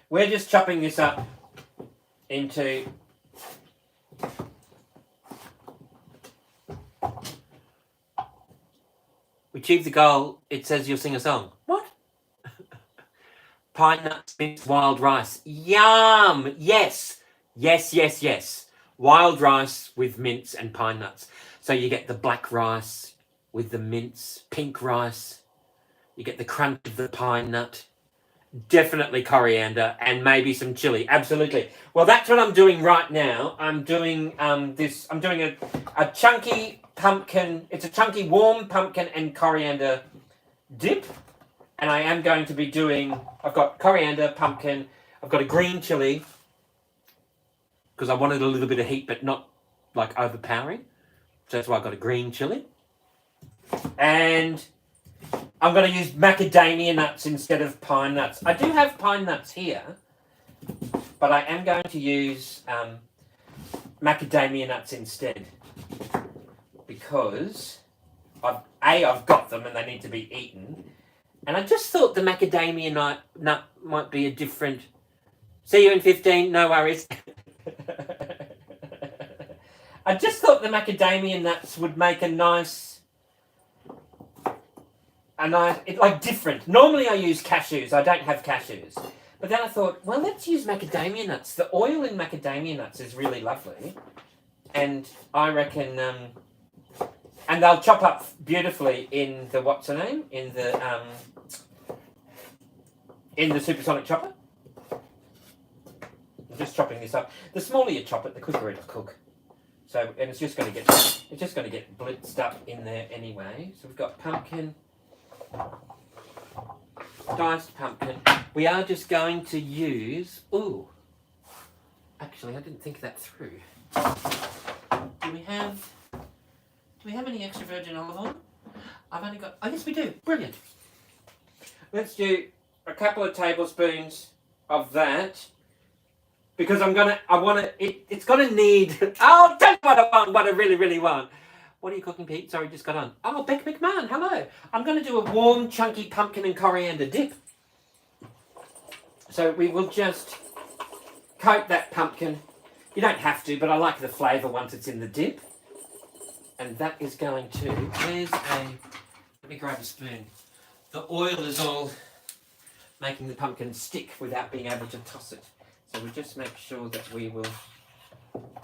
We're just chopping this up into we achieved the goal. It says you'll sing a song. What? Pine nuts, minced wild rice. Yum! Yes. Yes, yes, yes. Wild rice with mince and pine nuts. So you get the black rice with the mince, pink rice. You get the crunch of the pine nut. Definitely coriander and maybe some chili. Absolutely. Well, that's what I'm doing right now. I'm doing I'm doing a chunky pumpkin. It's a chunky warm pumpkin and coriander dip. And I am going to be doing, I've got coriander, pumpkin, I've got a green chili because I wanted a little bit of heat but not like overpowering. So that's why I got a green chili. And I'm going to use macadamia nuts instead of pine nuts. I do have pine nuts here, but I am going to use macadamia nuts instead because I've got them and they need to be eaten. And I just thought the macadamia nut might be a different... See you in 15, no worries. I just thought the macadamia nuts would make a nice like different. Normally I use cashews. I don't have cashews. But then I thought, well, let's use macadamia nuts. The oil in macadamia nuts is really lovely. And I reckon, and they'll chop up beautifully in the, what's the name? In the supersonic chopper. I'm just chopping this up. The smaller you chop it, the quicker it'll cook. So, and it's just going to get blitzed up in there anyway. So we've got pumpkin, diced pumpkin. We are just going to use, ooh, actually I didn't think that through. Do we have any extra virgin olive oil? I've only got, oh yes we do, brilliant. Let's do a couple of tablespoons of that. Because it's gonna need, oh, tell you what I want, what I really, really want. What are you cooking, Pete? Sorry, just got on. Oh, Beck McMahon, hello. I'm gonna do a warm, chunky pumpkin and coriander dip. So we will just coat that pumpkin. You don't have to, but I like the flavour once it's in the dip. And that is going to, let me grab a spoon. The oil is all making the pumpkin stick without being able to toss it. So we just make sure that we will,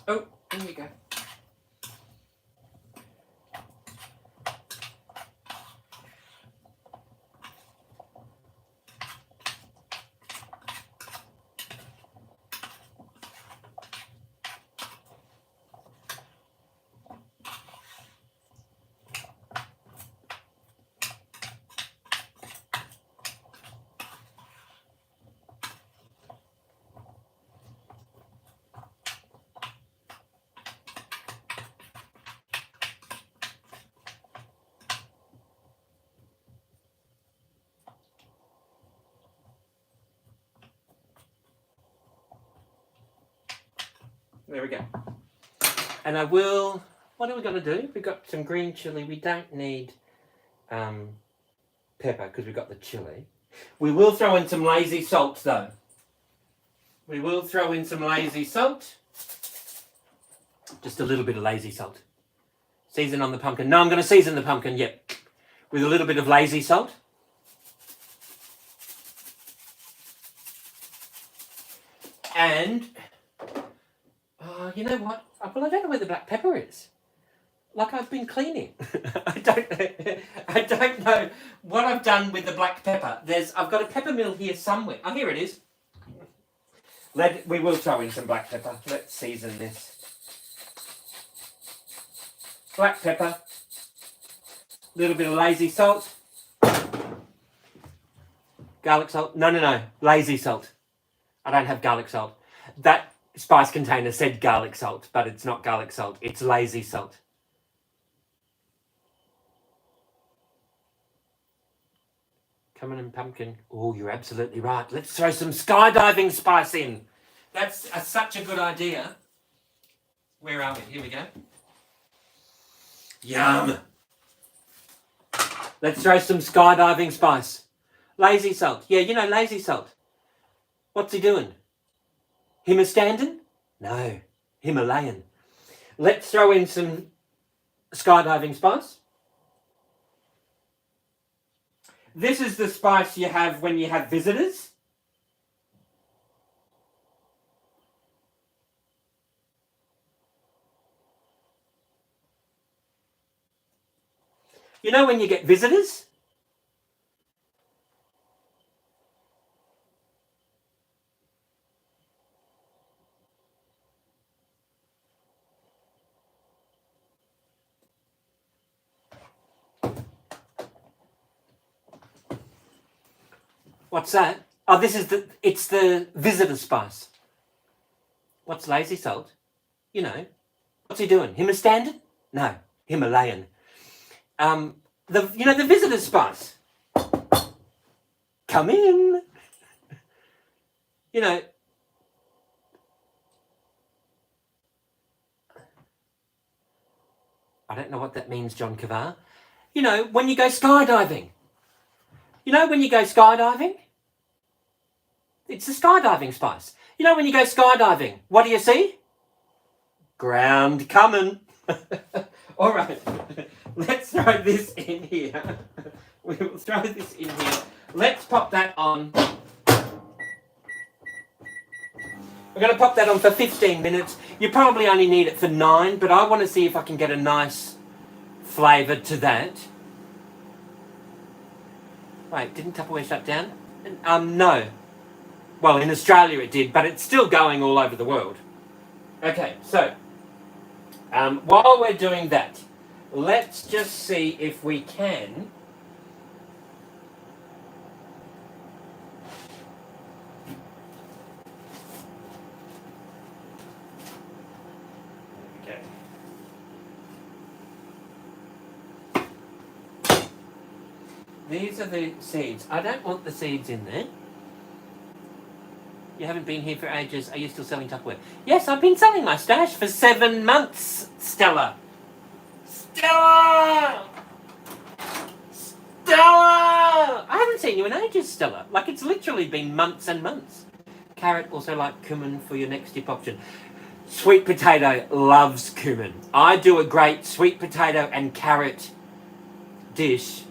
oh, there you go. There we go. And I will, what are we going to do? We've got some green chilli. We don't need pepper because we've got the chilli. We will throw in some lazy salt though. We will throw in some lazy salt. Just a little bit of lazy salt. Season on the pumpkin. No, I'm going to season the pumpkin, yep. With a little bit of lazy salt. And you know what? Well, I don't know where the black pepper is. Like I've been cleaning. I don't know what I've done with the black pepper. I've got a pepper mill here somewhere. Oh, here it is. We will throw in some black pepper. Let's season this. Black pepper. A little bit of lazy salt. Garlic salt. No. Lazy salt. I don't have garlic salt. That spice container said garlic salt, but it's not garlic salt. It's lazy salt. Coming in pumpkin. Oh, you're absolutely right. Let's throw some skydiving spice in. That's such a good idea. Where are we? Here we go. Yum. Let's throw some skydiving spice. Lazy salt. Yeah, you know, lazy salt. What's he doing? Him a standing? No, Himalayan. Let's throw in some skydiving spice. This is the spice you have when you have visitors. You know when you get visitors? What's that? Oh, it's the visitor spice. What's lazy salt? You know. What's he doing? Him a standard? No, Himalayan. The visitor spice. Come in. You know. I don't know what that means, John Kavar. You know, when you go skydiving. You know when you go skydiving? It's the skydiving spice. You know when you go skydiving, what do you see? Ground coming. All right, let's throw this in here. We will throw this in here. Let's pop that on. We're going to pop that on for 15 minutes. You probably only need it for 9, but I want to see if I can get a nice flavour to that. Wait, didn't Tupperware shut down? No. Well, in Australia it did, but it's still going all over the world. Okay, so while we're doing that, let's just see if we can These are the seeds. I don't want the seeds in there. You haven't been here for ages. Are you still selling Tupperware? Yes, I've been selling my stash for 7 months, Stella. Stella! Stella! I haven't seen you in ages, Stella. Like, it's literally been months and months. Carrot, also like cumin for your next dip option. Sweet potato loves cumin. I do a great sweet potato and carrot dish.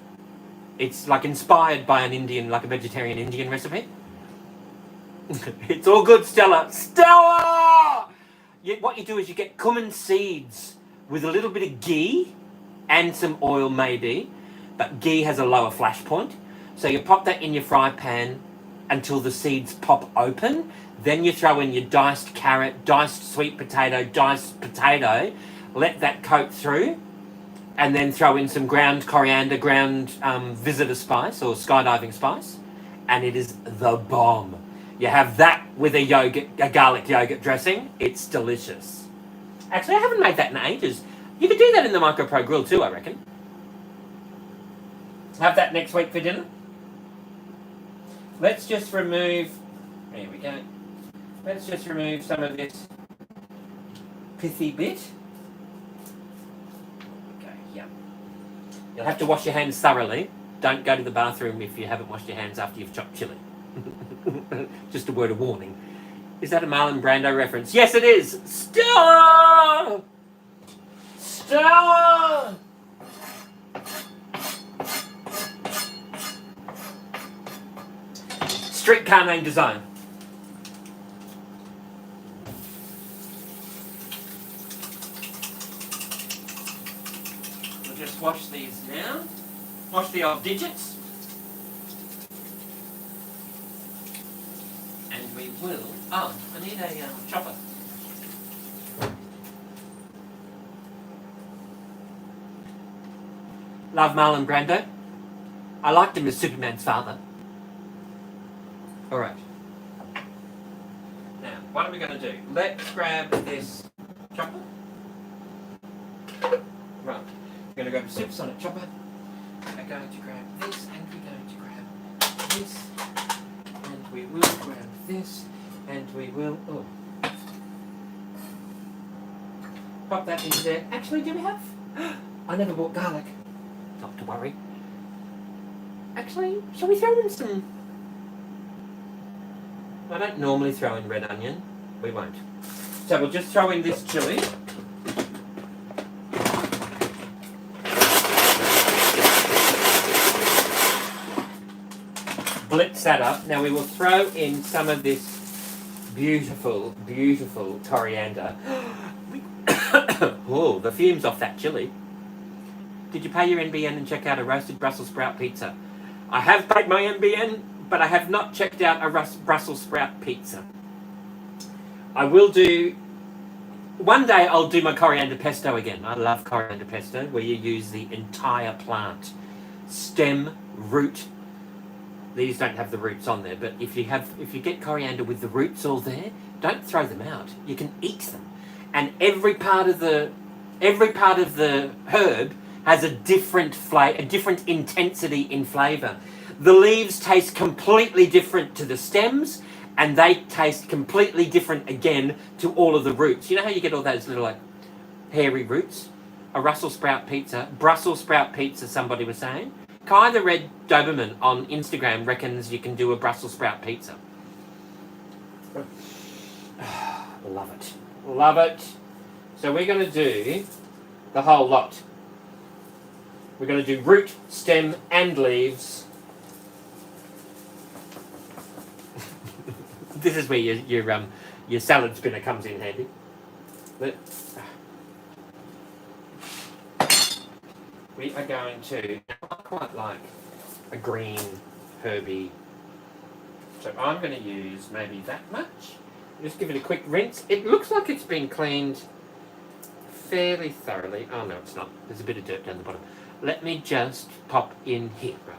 It's like inspired by an Indian, like a vegetarian Indian recipe. It's all good, Stella. Stella! What you do is you get cumin seeds with a little bit of ghee and some oil maybe, but ghee has a lower flash point. So you pop that in your fry pan until the seeds pop open. Then you throw in your diced carrot, diced sweet potato, diced potato. Let that coat through. And then throw in some ground coriander, ground visitor spice or skydiving spice. And it is the bomb. You have that with a garlic yogurt dressing. It's delicious. Actually, I haven't made that in ages. You could do that in the Micro Pro Grill too, I reckon. Have that next week for dinner. Let's just remove... There we go. Let's just remove some of this pithy bit. You'll have to wash your hands thoroughly. Don't go to the bathroom if you haven't washed your hands after you've chopped chilli. Just a word of warning. Is that a Marlon Brando reference? Yes, it is. Stella! Stella! Streetcar name design. Just wash these now. Wash the old digits. And we will... Oh, I need a chopper. Love Marlon Brando. I liked him as Superman's father. Alright. Now, what are we going to do? Let's grab this chopper. Right. We're going to go to Supersonic Chopper. We're going to grab this, and we're going to grab this, and we will grab this, and we will... Oh. Pop that into there. Actually, do we have... I never bought garlic. Not to worry. Actually, shall we throw in some... I don't normally throw in red onion. We won't. So we'll just throw in this chilli. Blitz that up. Now we will throw in some of this beautiful, beautiful coriander. Oh, the fumes off that chili. Did you pay your NBN and check out a roasted Brussels sprout pizza? I have paid my NBN, but I have not checked out a Brussels sprout pizza. I will do... One day I'll do my coriander pesto again. I love coriander pesto, where you use the entire plant. Stem, root. These don't have the roots on there, but if you get coriander with the roots all there, don't throw them out. You can eat them. And every part of the herb has a different a different intensity in flavour. The leaves taste completely different to the stems, and they taste completely different again to all of the roots. You know how you get all those little like hairy roots? A Brussels sprout pizza, somebody was saying. Kai the Red Doberman on Instagram reckons you can do a Brussels sprout pizza. Love it. Love it. So we're going to do the whole lot. We're going to do root, stem, and leaves. This is where your salad spinner comes in handy. We are going to. I quite like a green herby, so I'm going to use maybe that much. Just give it a quick rinse. It looks like it's been cleaned fairly thoroughly. Oh no, it's not. There's a bit of dirt down the bottom. Let me just pop in here. Right.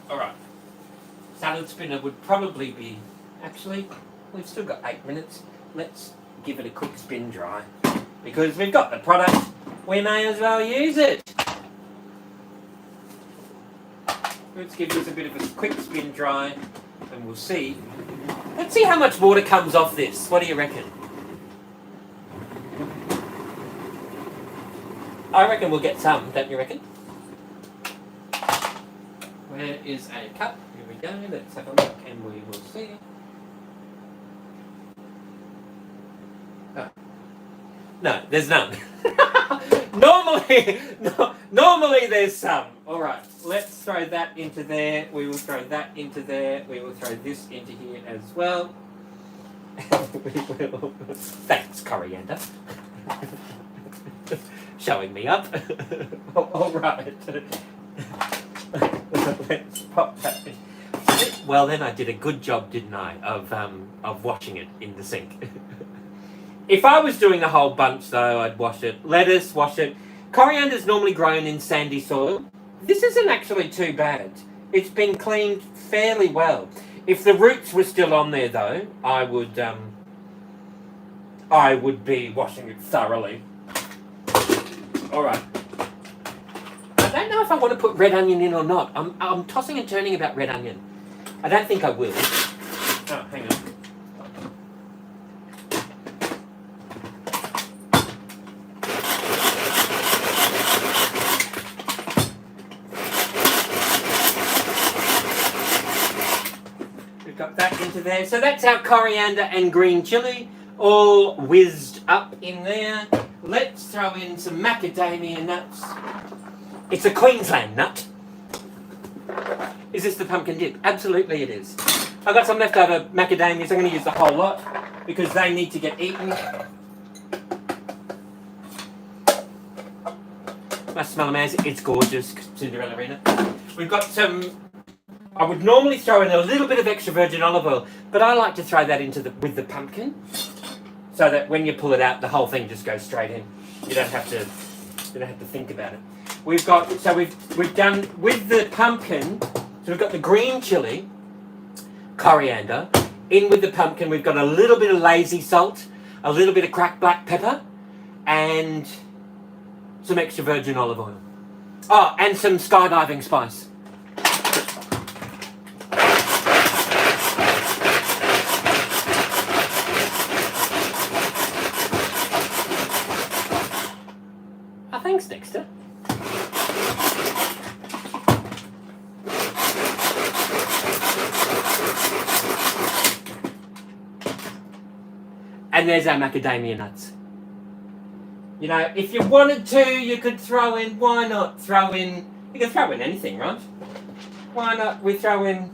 Alright, salad spinner would probably be, actually, we've still got 8 minutes. Let's give it a quick spin dry. Because we've got the product, we may as well use it. Let's give this a bit of a quick spin dry and we'll see. Let's see how much water comes off this. What do you reckon? I reckon we'll get some, don't you reckon? Where is a cup? Here we go. Let's have a look and we will see. Oh. No, there's none. Normally there's some. All right, let's throw that into there. We will throw that into there. We will throw this into here as well. We will. Thanks, coriander. Showing me up. All right. Let's pop that in. Well, then I did a good job, didn't I, of washing it in the sink. If I was doing a whole bunch, though, I'd wash it. Lettuce, wash it. Coriander's normally grown in sandy soil. This isn't actually too bad. It's been cleaned fairly well. If the roots were still on there, though, I would be washing it thoroughly. All right. I don't know if I want to put red onion in or not. I'm tossing and turning about red onion. I don't think I will. Oh, hang on. We've got that into there. So that's our coriander and green chilli all whizzed up in there. Let's throw in some macadamia nuts. It's a Queensland nut. Is this the pumpkin dip? Absolutely it is. I've got some leftover macadamias. I'm going to use the whole lot because they need to get eaten. Must smell amazing. It's gorgeous, Cinderella Arena. We've got some... I would normally throw in a little bit of extra virgin olive oil, but I like to throw that into with the pumpkin so that when you pull it out, the whole thing just goes straight in. You don't have to think about it. We've got, so we've done with the pumpkin, so we've got the green chilli, coriander. In with the pumpkin, we've got a little bit of lazy salt, a little bit of cracked black pepper, and some extra virgin olive oil. Oh, and some skydiving spice. Oh, thanks, Dexter. And there's our macadamia nuts. You know, if you wanted to, you could throw in, why not throw in, you can throw in anything, right? Why not we throw in,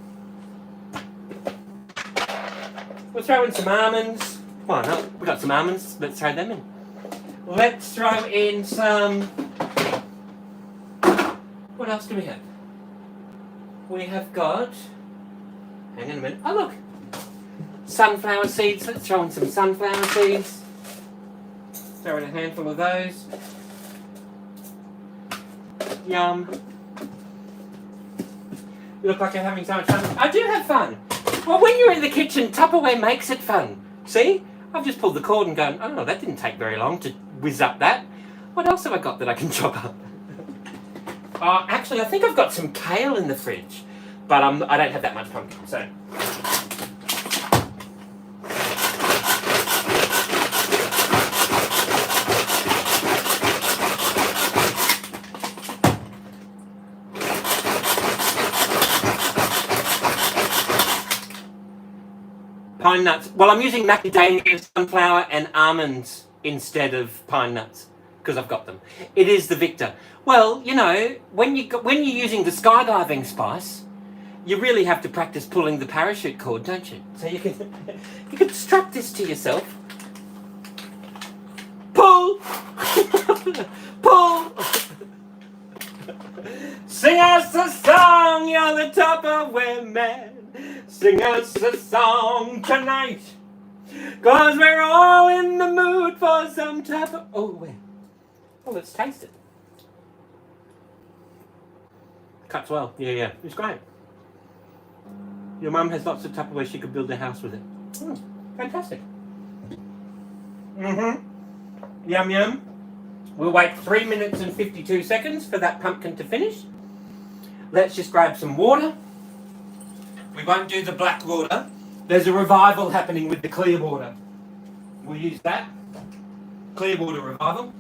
we'll throw in some almonds. Why not? We've got some almonds, let's throw them in. Let's throw in some, what else do we have? We have got, hang on a minute, oh look, sunflower seeds. Let's throw in some sunflower seeds. Throw in a handful of those. Yum. You look like you're having so much fun. I do have fun. Well, when you're in the kitchen, Tupperware makes it fun. See? I've just pulled the cord and gone, oh, that didn't take very long to whiz up that. What else have I got that I can chop up? Actually, I think I've got some kale in the fridge, but I don't have that much pumpkin, so. Pine nuts. Well, I'm using macadamia, sunflower, and almonds instead of pine nuts because I've got them. It is the Victor. Well, you know, when you're using the skydiving spice, you really have to practice pulling the parachute cord, don't you? So you can strap this to yourself. Pull, pull. Sing us a song, you're the Tupperware man. Sing us a song tonight, 'cause we're all in the mood for some Tupperware. Oh, where? Oh, let's taste it. Cuts well. Yeah. It's great. Your mum has lots of Tupperware. She could build a house with it. Fantastic. Yum, yum. We'll wait 3 minutes and 52 seconds for that pumpkin to finish. Let's just grab some water. We won't do the black water. There's a revival happening with the clear water. We'll use that. Clear water revival.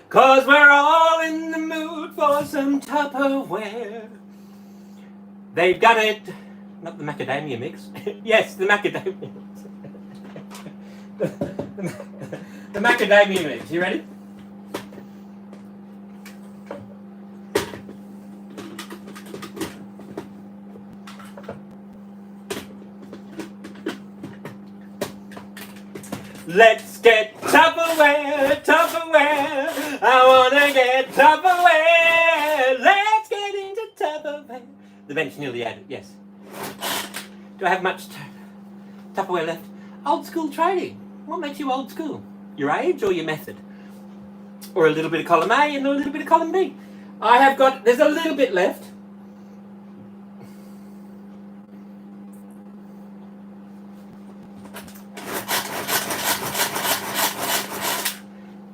Cause we're all in the mood for some Tupperware. They've got it. Not the macadamia mix. Yes, the macadamia mix. The macadamia mix. You ready? Let's get Tupperware, Tupperware. I wanna get Tupperware. Let's get into Tupperware. The bench nearly added, yes. Do I have much Tupperware left? Old school trading. What makes you old school? Your age or your method? Or a little bit of column A and a little bit of column B? There's a little bit left.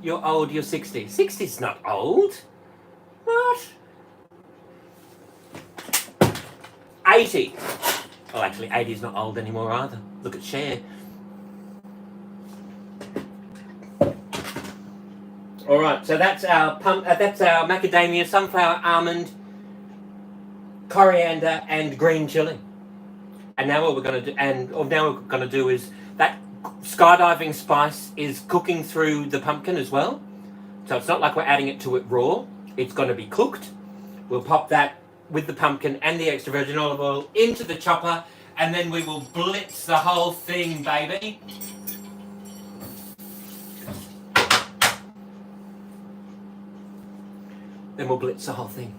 You're old, you're 60. 60's not old. What? 80. Oh, actually, 80's not old anymore either. Look at Cher. All right, so that's our macadamia, sunflower, almond, coriander, and green chili. And now what we're going to do, is that skydiving spice is cooking through the pumpkin as well. So it's not like we're adding it to it raw. It's going to be cooked. We'll pop that with the pumpkin and the extra virgin olive oil into the chopper, and then we will blitz the whole thing, baby. Then we'll blitz the whole thing.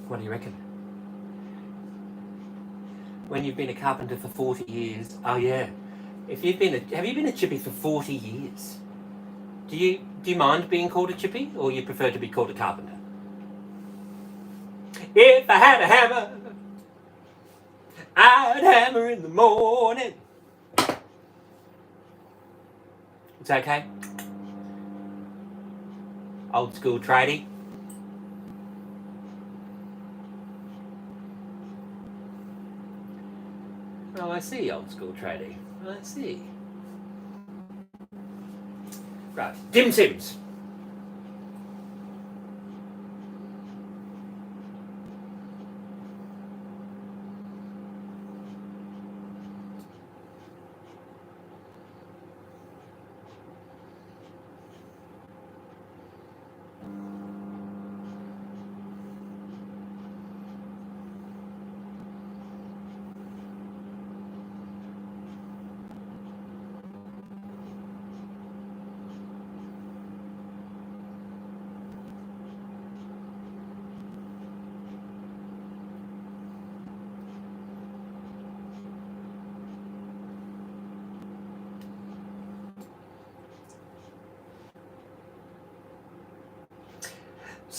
What do you reckon? When you've been a carpenter for 40 years, oh yeah. Have you been a chippy for 40 years? Do you mind being called a chippy, or you prefer to be called a carpenter? If I had a hammer, I'd hammer in the morning. It's okay. Old school tradie. Oh, I see, old school tradie. I see. Right, dim sims.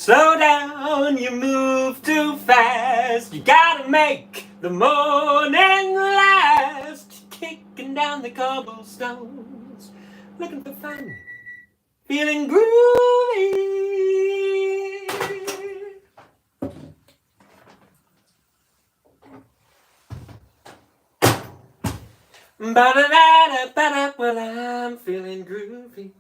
Slow down, you move too fast. You gotta make the morning last. Kicking down the cobblestones, looking for fun, feeling groovy. Ba-da-da-da-ba-da, well, I'm feeling groovy.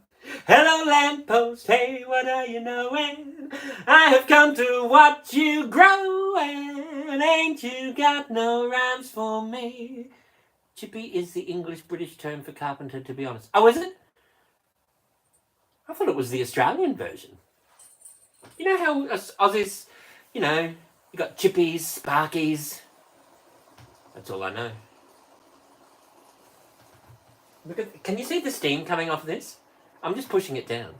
Hello, lamppost, hey, what are you knowing? I have come to watch you growing. Ain't you got no rhymes for me? Chippy is the English-British term for carpenter, to be honest. Oh, is it? I thought it was the Australian version. You know how Aussies, you know, you got chippies, sparkies. That's all I know. Look at, can you see the steam coming off this? I'm just pushing it down.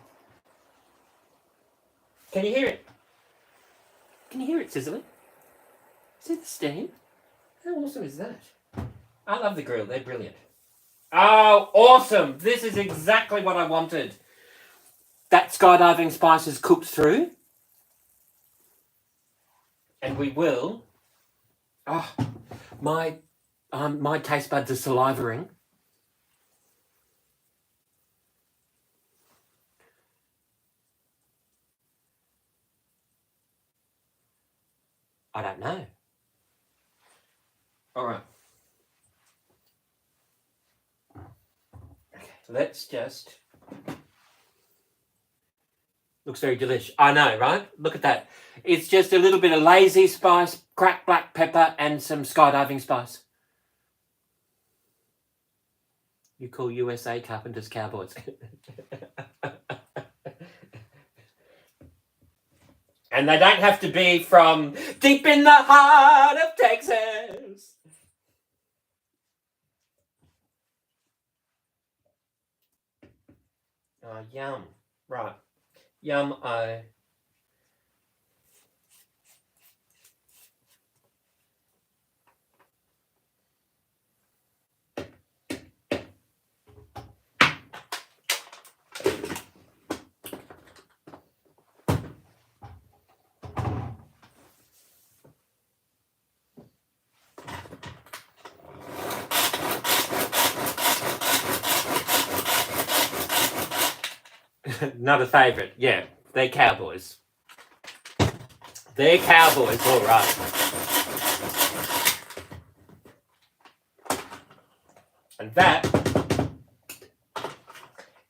Can you hear it? Can you hear it sizzling? See the steam? How awesome is that? I love the grill. They're brilliant. Oh, awesome. This is exactly what I wanted. That skydiving spice is cooked through. And we will... Oh, my taste buds are salivating. I don't know. All right. Okay, let's just... Looks very delish. I know, right? Look at that. It's just a little bit of lazy spice, cracked black pepper, and some skydiving spice. You call USA carpenters cowboys. And they don't have to be from deep in the heart of Texas. Oh, yum. Right. Yum, Not a favourite. Yeah, they're cowboys. They're cowboys, all right. And that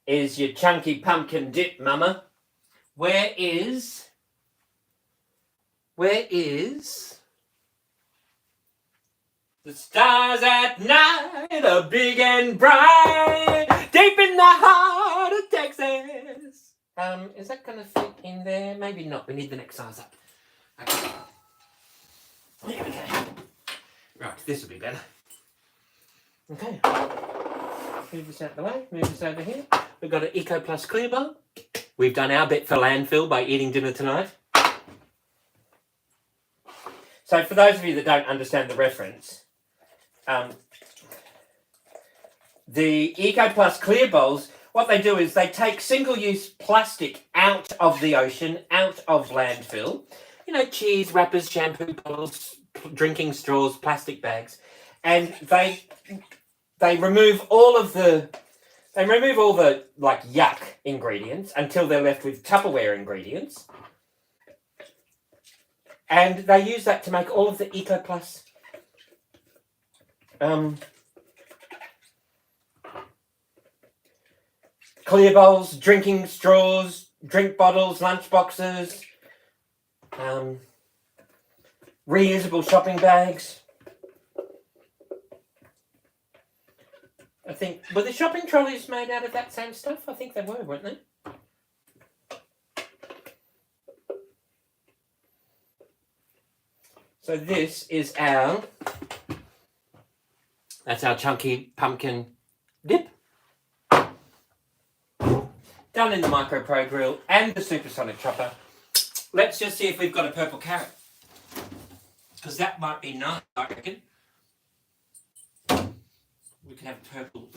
is your chunky pumpkin dip, Mama. Where is the stars at night are big and bright, deep in the heart of Texas. Is that going to fit in there? Maybe not. We need the next size up. Okay. There we go. Right, this will be better. Okay. Move this out the way. Move this over here. We've got an Eco Plus clear bowl. We've done our bit for landfill by eating dinner tonight. So for those of you that don't understand the reference, the Eco Plus clear bowls, what they do is they take single-use plastic out of the ocean, out of landfill. You know, cheese wrappers, shampoo bottles, drinking straws, plastic bags, and they remove all the like yuck ingredients until they're left with Tupperware ingredients. And they use that to make all of the Eco Plus clear bowls, drinking straws, drink bottles, lunch boxes, reusable shopping bags. I think, were the shopping trolleys made out of that same stuff? I think they were, weren't they? So this is that's our chunky pumpkin dip. Done in the Micro Pro Grill and the Supersonic Chopper. Let's just see if we've got a purple carrot. Because that might be nice, I reckon. We could have purple.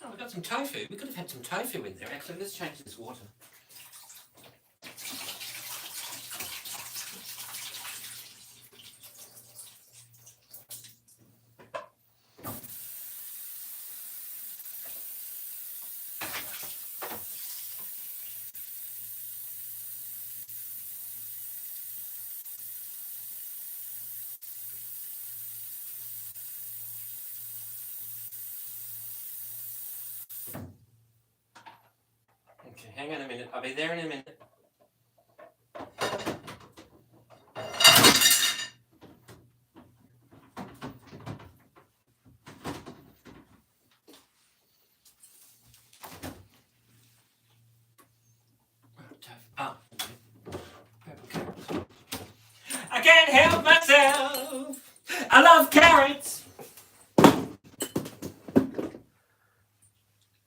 Oh, we've got some tofu. We could have had some tofu in there. Actually, let's change this water. hang on a minute. I'll be there in a minute. Oh. I can't help myself. I love carrots.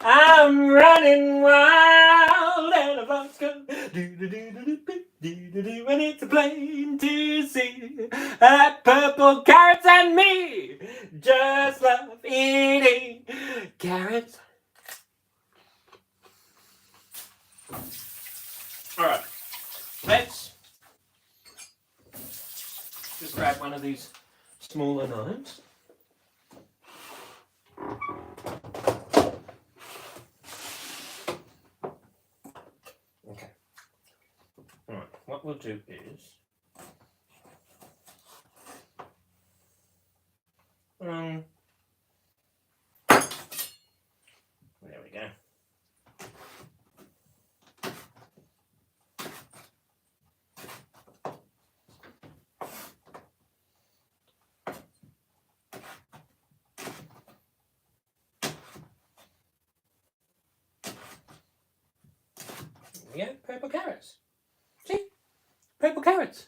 I'm running wild and the bugs go do-do-do-do-do-do-do-do, and it's plain to see that purple carrots and me just love eating carrots. All right, let's just grab one of these smaller knives. Okay. All right. What we'll do is there we go. Yeah, purple carrots. See? Purple carrots.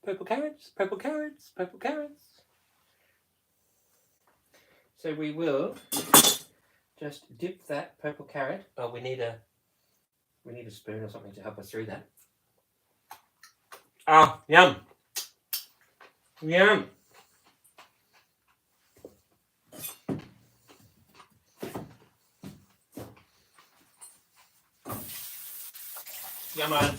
Purple carrots, purple carrots, purple carrots. So we will just dip that purple carrot. Oh, we need a spoon or something to help us through that. Oh, yum. Yum. Yum on.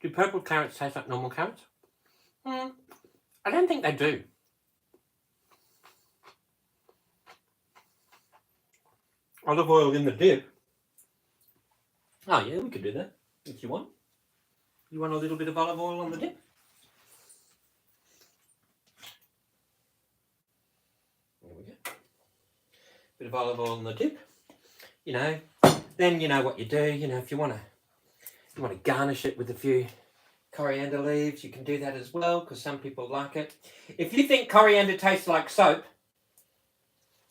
Do purple carrots taste like normal carrots? I don't think they do. Olive oil in the dip. Oh yeah, we could do that if you want. You want a little bit of olive oil on the dip? There we go. Bit of olive oil on the dip. You know, then you know what you do. You know, if you want to garnish it with a few coriander leaves, you can do that as well, because some people like it. If you think coriander tastes like soap,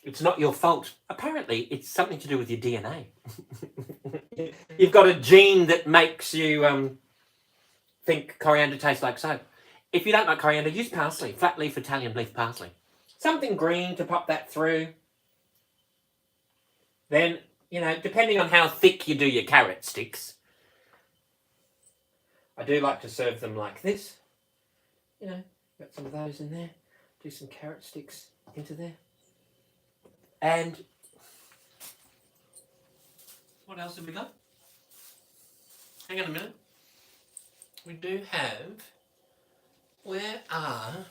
it's not your fault. Apparently, it's something to do with your DNA. You've got a gene that makes you think coriander tastes like soap. If you don't like coriander, use parsley, flat leaf Italian leaf parsley. Something green to pop that through. Then, you know, depending on how thick you do your carrot sticks, I do like to serve them like this. You know, got some of those in there. Do some carrot sticks into there. And what else have we got? Hang on a minute. We do have, where are,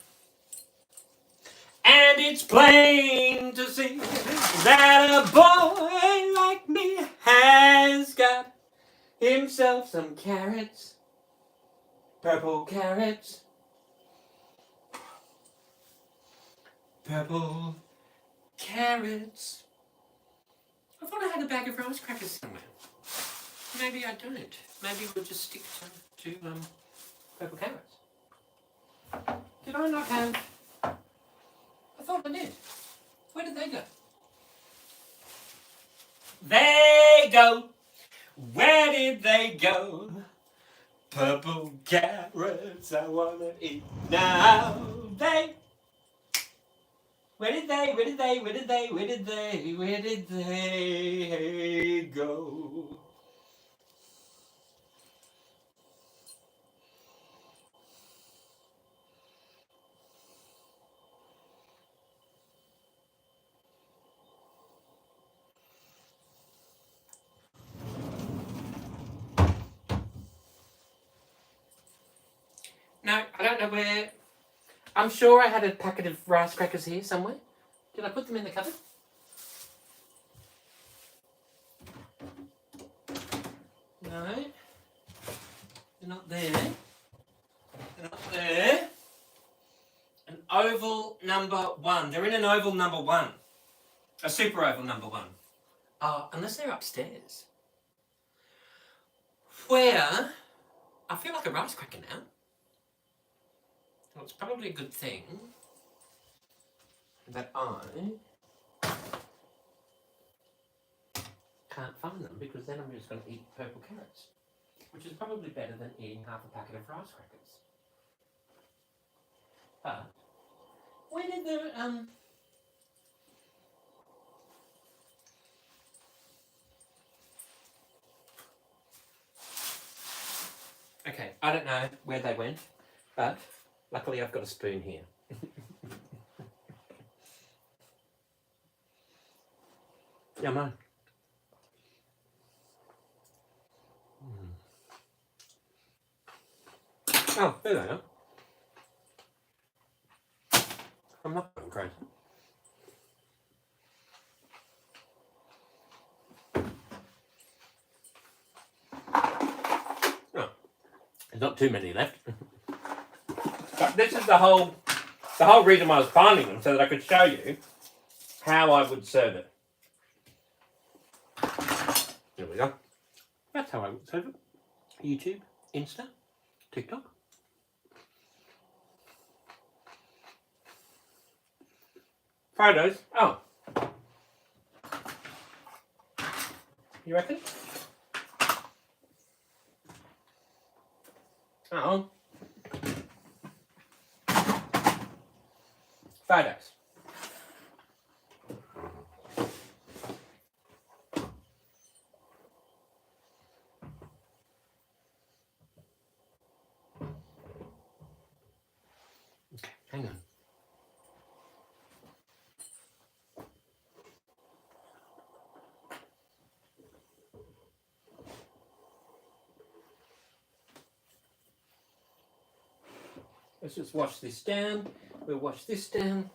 and it's plain to see that a boy like me has got himself some carrots, purple carrots, purple carrots. I thought I had a bag of rice crackers somewhere. Maybe I don't. Maybe we'll just stick to purple carrots. Did I not have? I thought I did. Where did they go? They go. Where did they go? Purple carrots I wanna eat now. Where did they go? No, I don't know where. I'm sure I had a packet of rice crackers here somewhere. Did I put them in the cupboard? No. They're not there. They're not there. An oval number 1. They're in an oval number 1. A super oval number 1. Unless they're upstairs. Where I feel like a rice cracker now. Well, it's probably a good thing that I can't find them, because then I'm just going to eat purple carrots, which is probably better than eating half a packet of rice crackers. But where did the Okay, I don't know where they went, but luckily I've got a spoon here. Yum on. Oh, there they are. I'm not going crazy. Oh, there's not too many left. But this is the whole reason why I was finding them, so that I could show you how I would serve it. There we go. That's how I would serve it. YouTube, Insta, TikTok. Photos. Oh. You reckon? Oh. Photos. Okay, hang on. Let's just wash this down. We'll wash this down.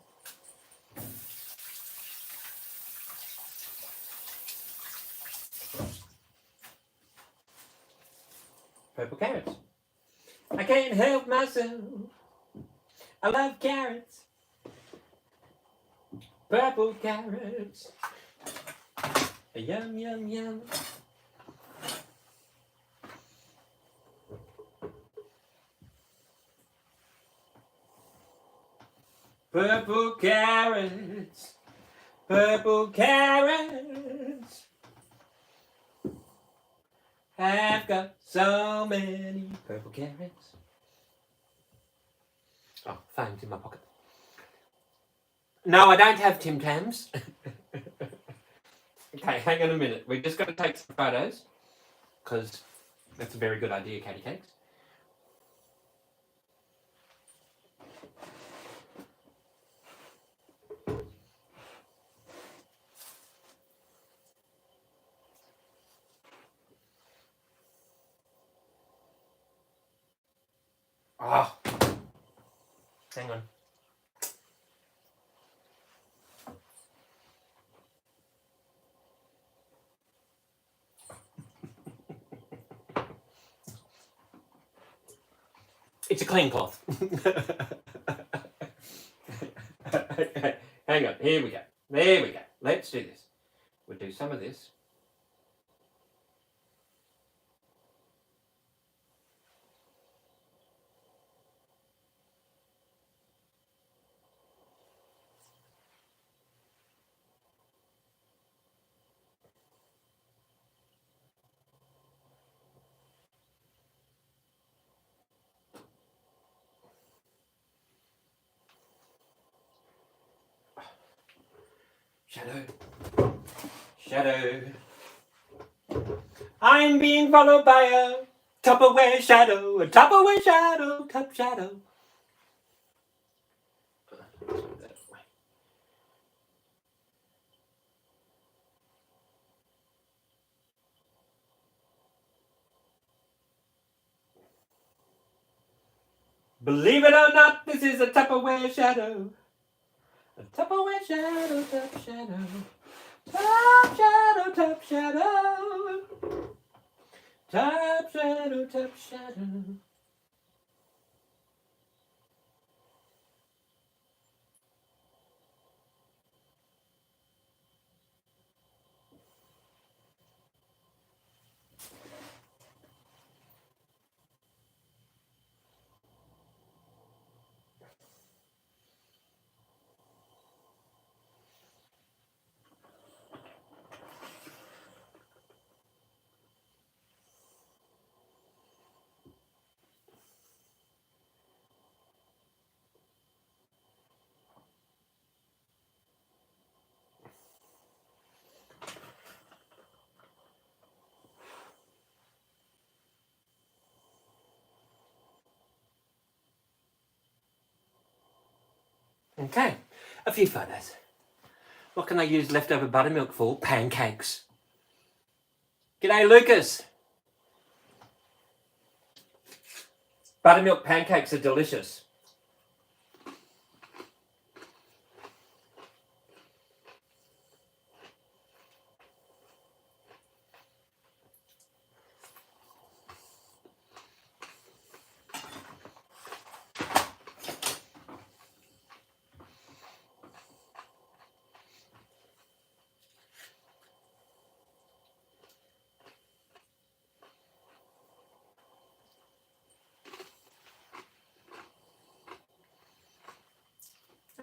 Purple carrots. I can't help myself. I love carrots. Purple carrots. Yum, yum, yum. Purple carrots. Purple carrots. I've got so many purple carrots. Oh, phone's in my pocket. No, I don't have Tim Tams. Okay, hang on a minute. We're just going to take some photos, because that's a very good idea, Catty Cakes. Oh, hang on. It's a clean cloth. Okay, hang on. Here we go. There we go. Let's do this. We'll do some of this. Shadow. Shadow. I'm being followed by a Tupperware shadow. A Tupperware shadow. Top shadow. Believe it or not, this is a Tupperware shadow. A Tupperware shadow, top shadow. Top shadow, top shadow. Top shadow, top shadow. Okay, a few photos. What can I use leftover buttermilk for? Pancakes. G'day, Lucas. Buttermilk pancakes are delicious.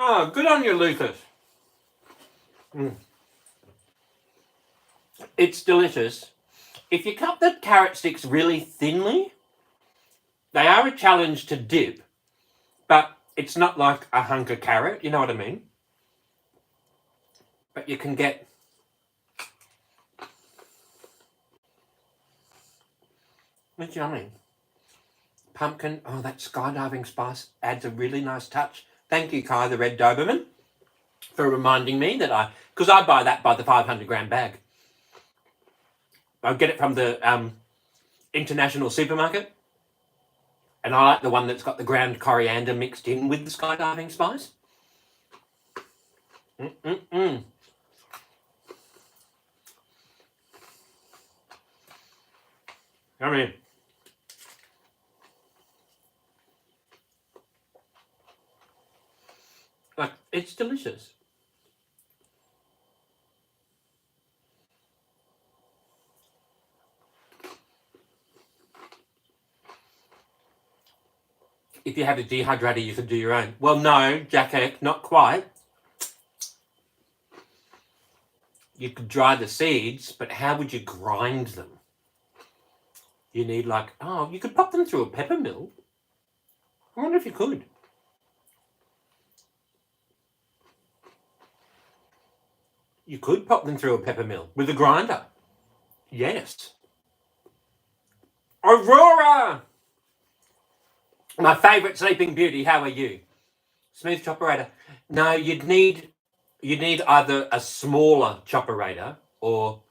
Oh, good on you, Lucas. It's delicious. If you cut the carrot sticks really thinly, they are a challenge to dip, but it's not like a hunk of carrot, you know what I mean? But you can get... It's yummy. Pumpkin, oh, that skydiving spice adds a really nice touch. Thank you, Kai, the Red Doberman, for reminding me that because I buy that by the 500 gram bag. I get it from the international supermarket, and I like the one that's got the ground coriander mixed in with the skydiving spice. Yummy. Like, it's delicious. If you had a dehydrator, you could do your own. Well, no, Jack, not quite. You could dry the seeds, but how would you grind them? You need you could pop them through a pepper mill. I wonder if you could. You could pop them through a pepper mill with a grinder. Yes. Aurora! My favourite Sleeping Beauty, how are you? Smooth chopperator. No, you'd need either a smaller chopperator or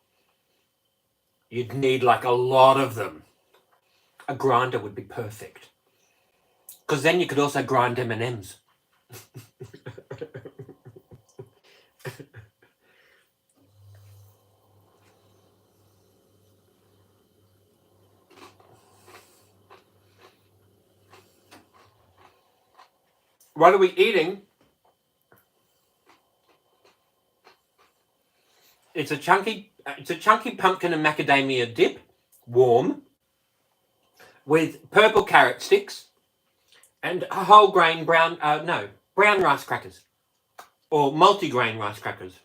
you'd need like a lot of them. A grinder would be perfect. Because then you could also grind M&Ms. What are we eating? It's a chunky pumpkin and macadamia dip, warm, with purple carrot sticks and a whole grain brown rice crackers or multi-grain rice crackers.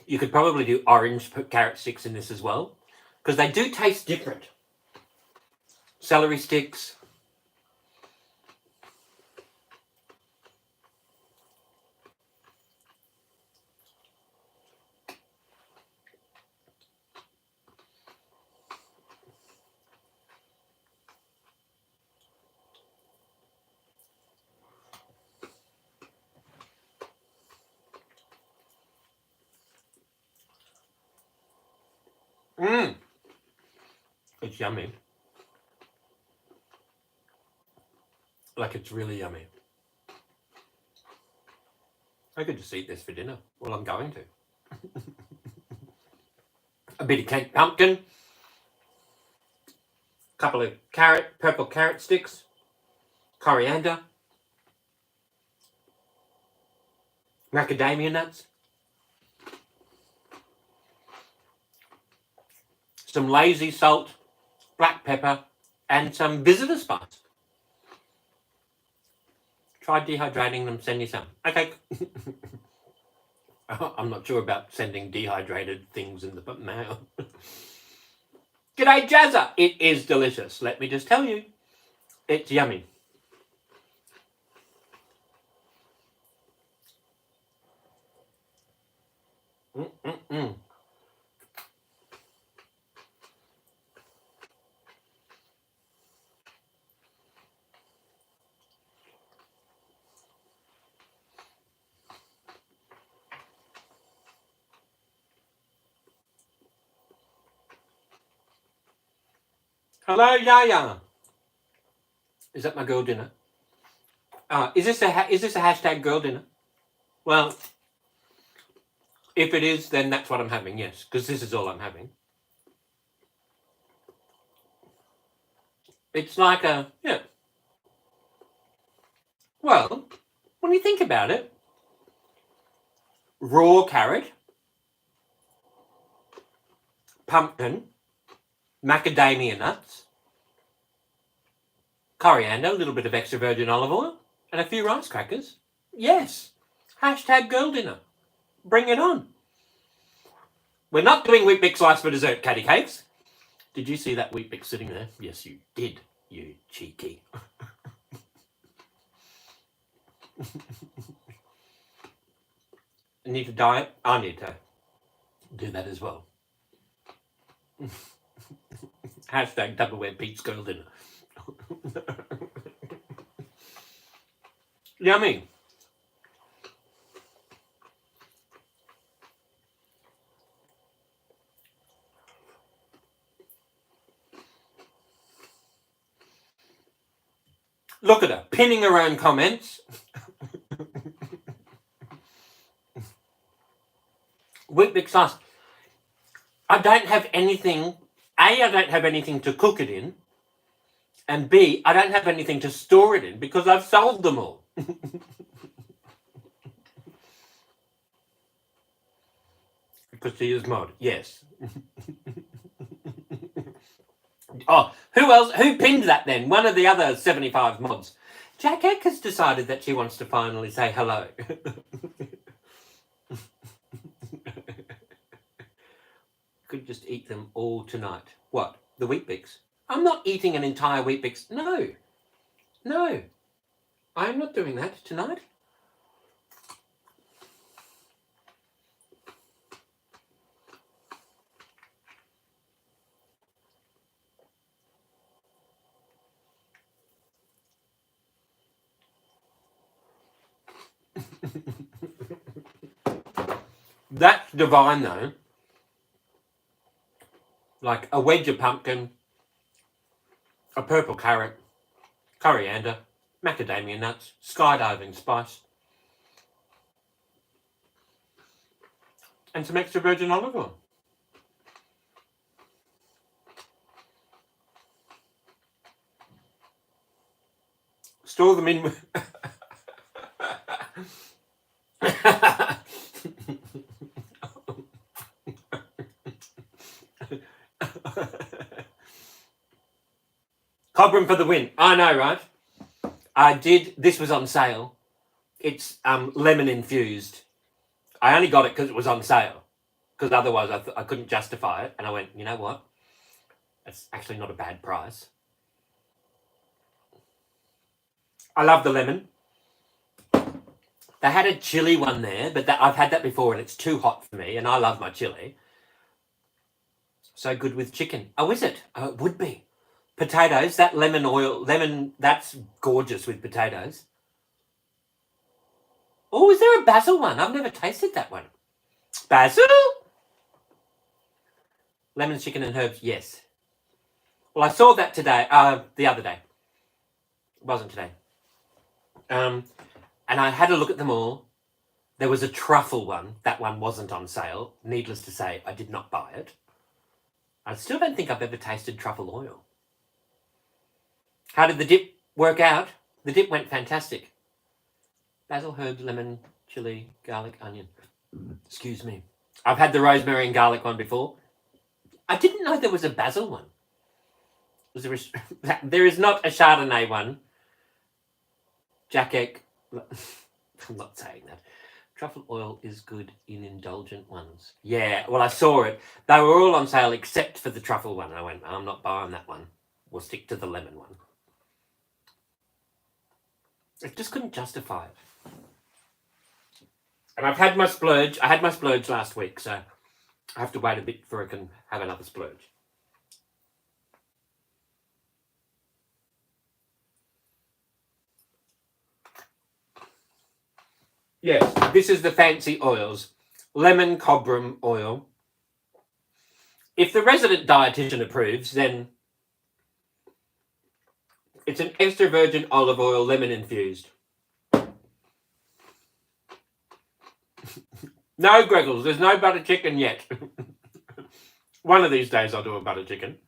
You could probably do orange carrot sticks in this as well, because they do taste different. celery sticks. It's yummy. Like, it's really yummy. I could just eat this for dinner. Well, I'm going to. A bit of cake pumpkin. Couple of purple carrot sticks. Coriander. Macadamia nuts. Some lazy salt, black pepper, and some visitor spice. Try dehydrating them, send you some. Okay. I'm not sure about sending dehydrated things in the mail. G'day, Jazza. It is delicious. Let me just tell you. It's yummy. Hello, Yaya. Is that my girl dinner? Is this a hashtag girl dinner? Well, if it is, then that's what I'm having. Yes, because this is all I'm having. It's like Well, when you think about it, raw carrot, pumpkin, macadamia nuts, coriander, a little bit of extra virgin olive oil, and a few rice crackers. Yes, hashtag girl dinner. Bring it on. We're not doing wheat bix slice for dessert, Caddy Cakes. Did you see that wheat bix sitting there? Yes, you did, you cheeky. Need to diet? I need to do that as well. Hashtag Tupperware Pete's girl dinner. Yummy. Look at her, pinning her own comments. Wheat bix sauce. I don't have anything. A, I don't have anything to cook it in. And B, I don't have anything to store it in because I've sold them all. Because she is mod, yes. Oh, who else? Who pinned that then? One of the other 75 mods. Jack Eck has decided that she wants to finally say hello. Could just eat them all tonight. What? The wheat bix? I'm not eating an entire wheat bix. No. No. I'm not doing that tonight. That's divine though. Like a wedge of pumpkin, a purple carrot, coriander, macadamia nuts, skydiving spice, and some extra virgin olive oil. Store them in. Cobram for the win. I know, right? I did. This was on sale. It's lemon infused. I only got it because it was on sale. Because otherwise I couldn't justify it. And I went, you know what? That's actually not a bad price. I love the lemon. They had a chili one there, but I've had that before and it's too hot for me, and I love my chili. So good with chicken. Oh, is it? Oh, it would be. Potatoes, that lemon, that's gorgeous with potatoes. Oh, is there a basil one? I've never tasted that one. Basil? Lemon, chicken and herbs, yes. Well, I saw that today, the other day. It wasn't today. And I had a look at them all. There was a truffle one. That one wasn't on sale. Needless to say, I did not buy it. I still don't think I've ever tasted truffle oil. How did the dip work out? The dip went fantastic. Basil, herbs, lemon, chili, garlic, onion. Excuse me. I've had the rosemary and garlic one before. I didn't know there was a basil one. There is not a Chardonnay one. Jack egg. I'm not saying that. Truffle oil is good in indulgent ones. Yeah, well, I saw it. They were all on sale except for the truffle one. I went, I'm not buying that one. We'll stick to the lemon one. I just couldn't justify it. And I've had my splurge. I had my splurge last week, so I have to wait a bit before I can have another splurge. Yes, this is the fancy oils. Lemon cobram oil. If the resident dietitian approves, then it's an extra virgin olive oil, lemon infused. No, Greggles, there's no butter chicken yet. One of these days I'll do a butter chicken.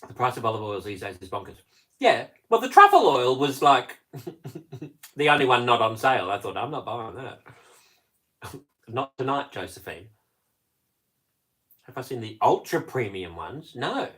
The price of olive oils these days is bonkers. Yeah, well, the truffle oil was like the only one not on sale. I thought, I'm not buying that. Not tonight, Josephine. Have I seen the ultra premium ones? No.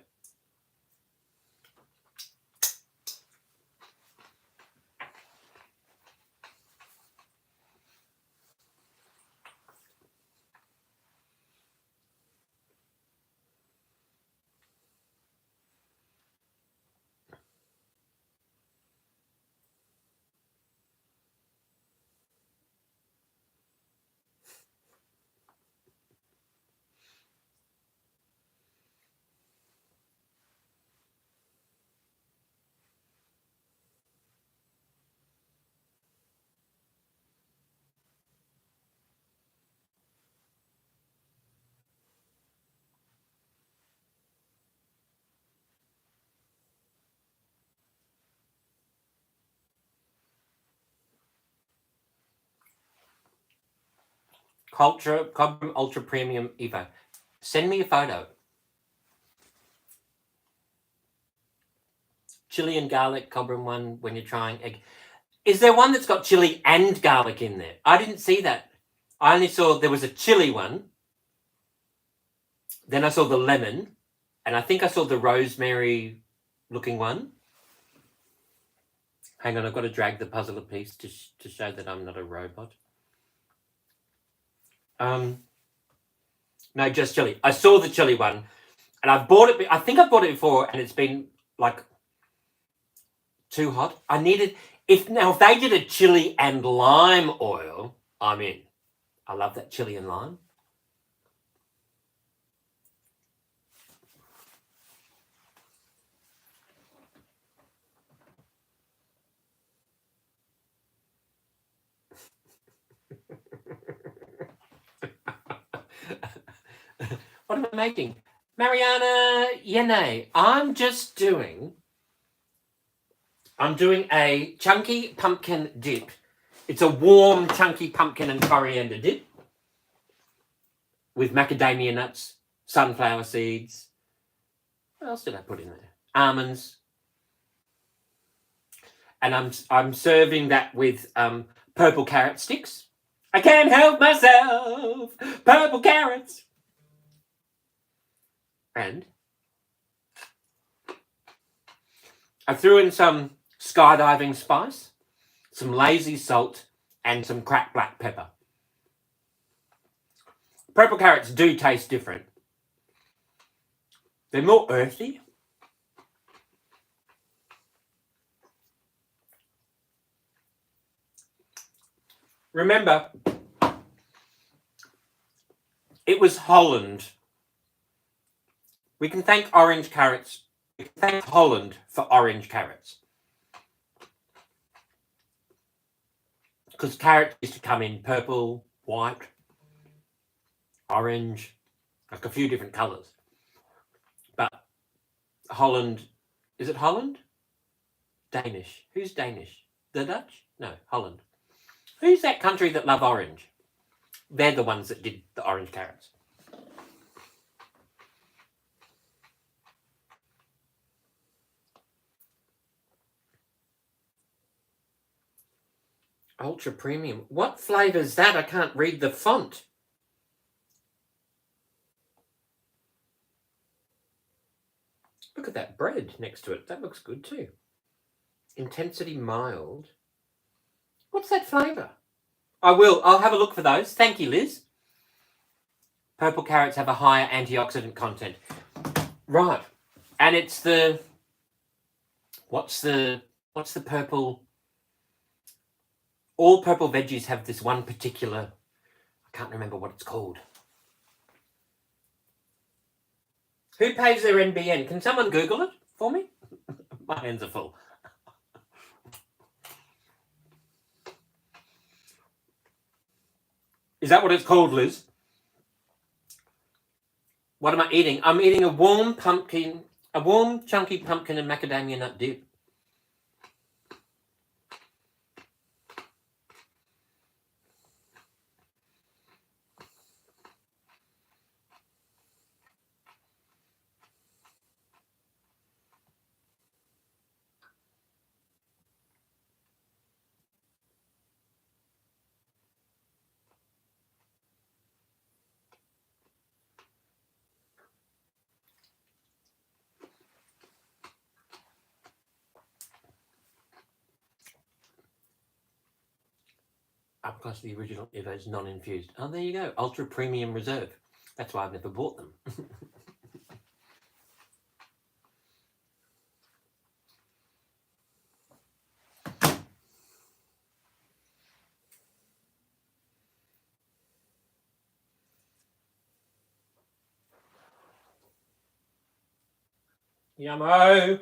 Cobram Ultra Premium Evo. Send me a photo. Chili and garlic Cobram one when you're trying egg. Is there one that's got chili and garlic in there? I didn't see that. I only saw there was a chili one. Then I saw the lemon. And I think I saw the rosemary looking one. Hang on, I've got to drag the puzzle a piece to show that I'm not a robot. No, just chili. I saw the chili one, and I've bought it. I think I've bought it before, and it's been like too hot. I needed if they did a chili and lime oil, I'm in. I love that chili and lime. What am I making? Mariana Yene. I'm doing a chunky pumpkin dip. It's a warm, chunky pumpkin and coriander dip with macadamia nuts, sunflower seeds. What else did I put in there? Almonds. And I'm serving that with purple carrot sticks. I can't help myself. Purple carrots. And I threw in some skydiving spice, some lazy salt, and some cracked black pepper. Purple carrots do taste different. They're more earthy. Remember, it was Holland. We can thank orange carrots. We can thank Holland for orange carrots. Because carrots used to come in purple, white, orange, like a few different colours. But Holland, is it Holland? Danish. Who's Danish? The Dutch? No, Holland. Who's that country that love orange? They're the ones that did the orange carrots. Ultra premium. What flavour is that? I can't read the font. Look at that bread next to it. That looks good too. Intensity mild. What's that flavour? I'll have a look for those. Thank you, Liz. Purple carrots have a higher antioxidant content. Right. And it's the... What's the purple... All purple veggies have this one particular... I can't remember what it's called. Who pays their NBN? Can someone Google it for me? My hands are full. Is that what it's called, Liz? What am I eating? I'm eating a warm chunky pumpkin and macadamia nut dip. Of course, the original Evo is non-infused. Oh, there you go. Ultra Premium Reserve. That's why I've never bought them. Yummo!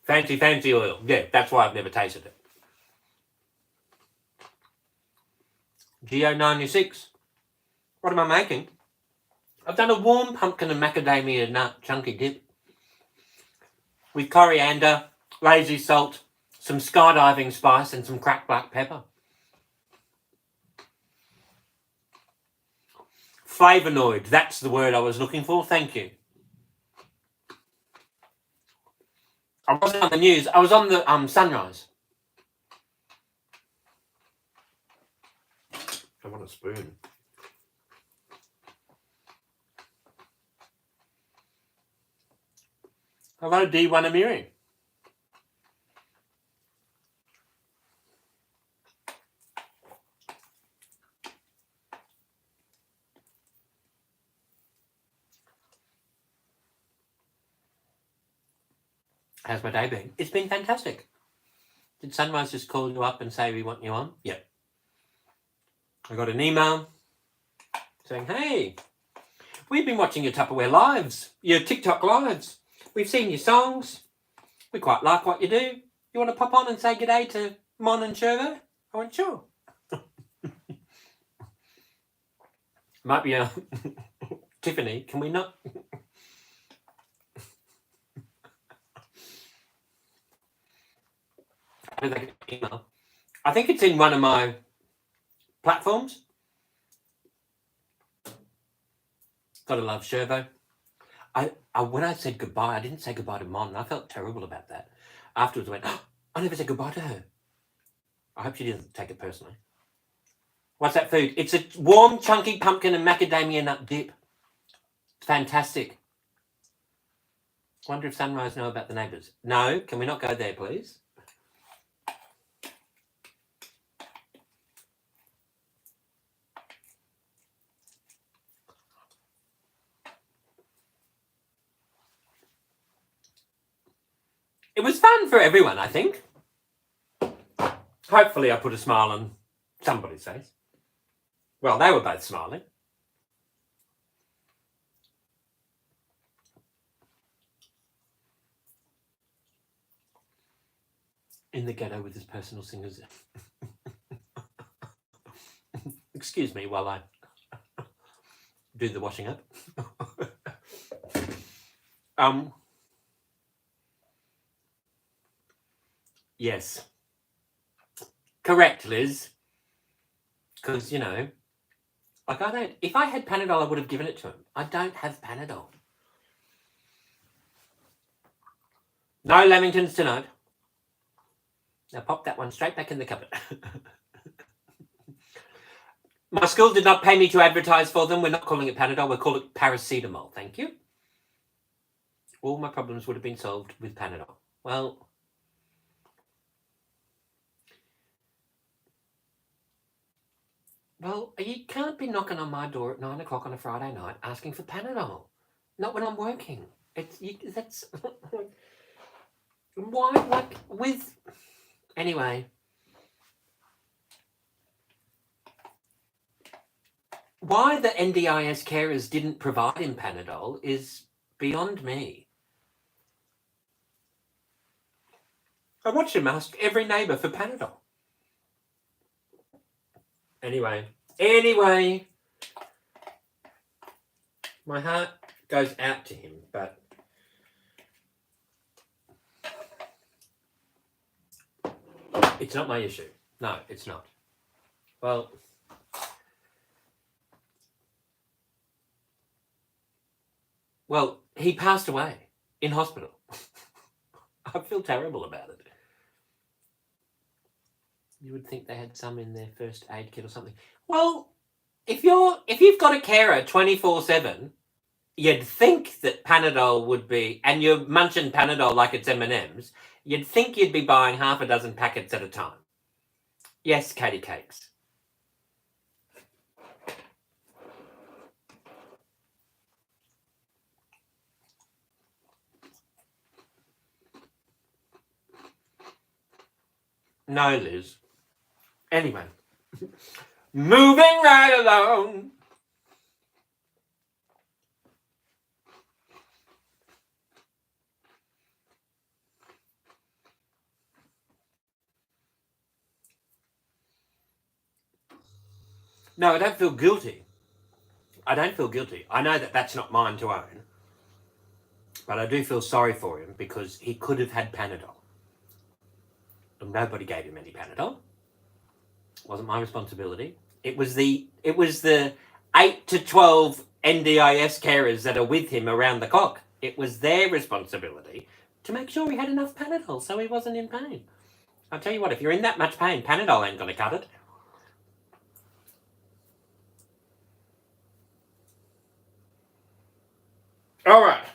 Fancy oil. Yeah, that's why I've never tasted it. Geo96. What am I making? I've done a warm pumpkin and macadamia nut chunky dip with coriander, lazy salt, some skydiving spice, and some cracked black pepper. Flavonoid, that's the word I was looking for. Thank you. I wasn't on the news. I was on the Sunrise. I want a spoon. Hello, D1 Amiri. How's my day been? It's been fantastic. Did Sunrise just call you up and say we want you on? Yep. I got an email saying, hey, we've been watching your Tupperware lives, your TikTok lives. We've seen your songs. We quite like what you do. You want to pop on and say g'day to Mon and Shervo? I went, sure. Might be a Tiffany, can we not? How did I get an email? I think it's in one of my platforms. Gotta love Shervo. When I said goodbye, I didn't say goodbye to Mon. I felt terrible about that. Afterwards, I went, oh, I never said goodbye to her. I hope she didn't take it personally. What's that food? It's a warm, chunky pumpkin and macadamia nut dip. Fantastic. Wonder if Sunrise know about the neighbours. No, can we not go there, please? It was fun for everyone, I think. Hopefully I put a smile on somebody's face. Well, they were both smiling. In the ghetto with his personal singers. Excuse me while I do the washing up. Yes. Correct, Liz. Because, you know, like I don't... If I had Panadol, I would have given it to him. I don't have Panadol. No Lamingtons tonight. Now pop that one straight back in the cupboard. My school did not pay me to advertise for them. We're not calling it Panadol. We're calling it paracetamol. Thank you. All my problems would have been solved with Panadol. Well... Well, you can't be knocking on my door at 9 o'clock on a Friday night asking for Panadol. Not when I'm working. That's... Why, like, with... Anyway. Why the NDIS carers didn't provide him Panadol is beyond me. I watched him ask every neighbour for Panadol. Anyway, my heart goes out to him, but it's not my issue. No, it's not. Well, he passed away in hospital. I feel terrible about it. You would think they had some in their first aid kit or something. Well, if you've got a carer 24/7, you'd think that Panadol would be, and you're munching Panadol like it's M&Ms, you'd think you'd be buying half a dozen packets at a time. Yes, Katie Cakes. No, Liz. Anyway, moving right along. No, I don't feel guilty. I don't feel guilty. I know that that's not mine to own. But I do feel sorry for him because he could have had Panadol. And nobody gave him any Panadol. It wasn't my responsibility. It was the 8 to 12 NDIS carers that are with him around the clock. It was their responsibility to make sure he had enough Panadol so he wasn't in pain. I'll tell you what, if you're in that much pain, Panadol ain't going to cut it. All right.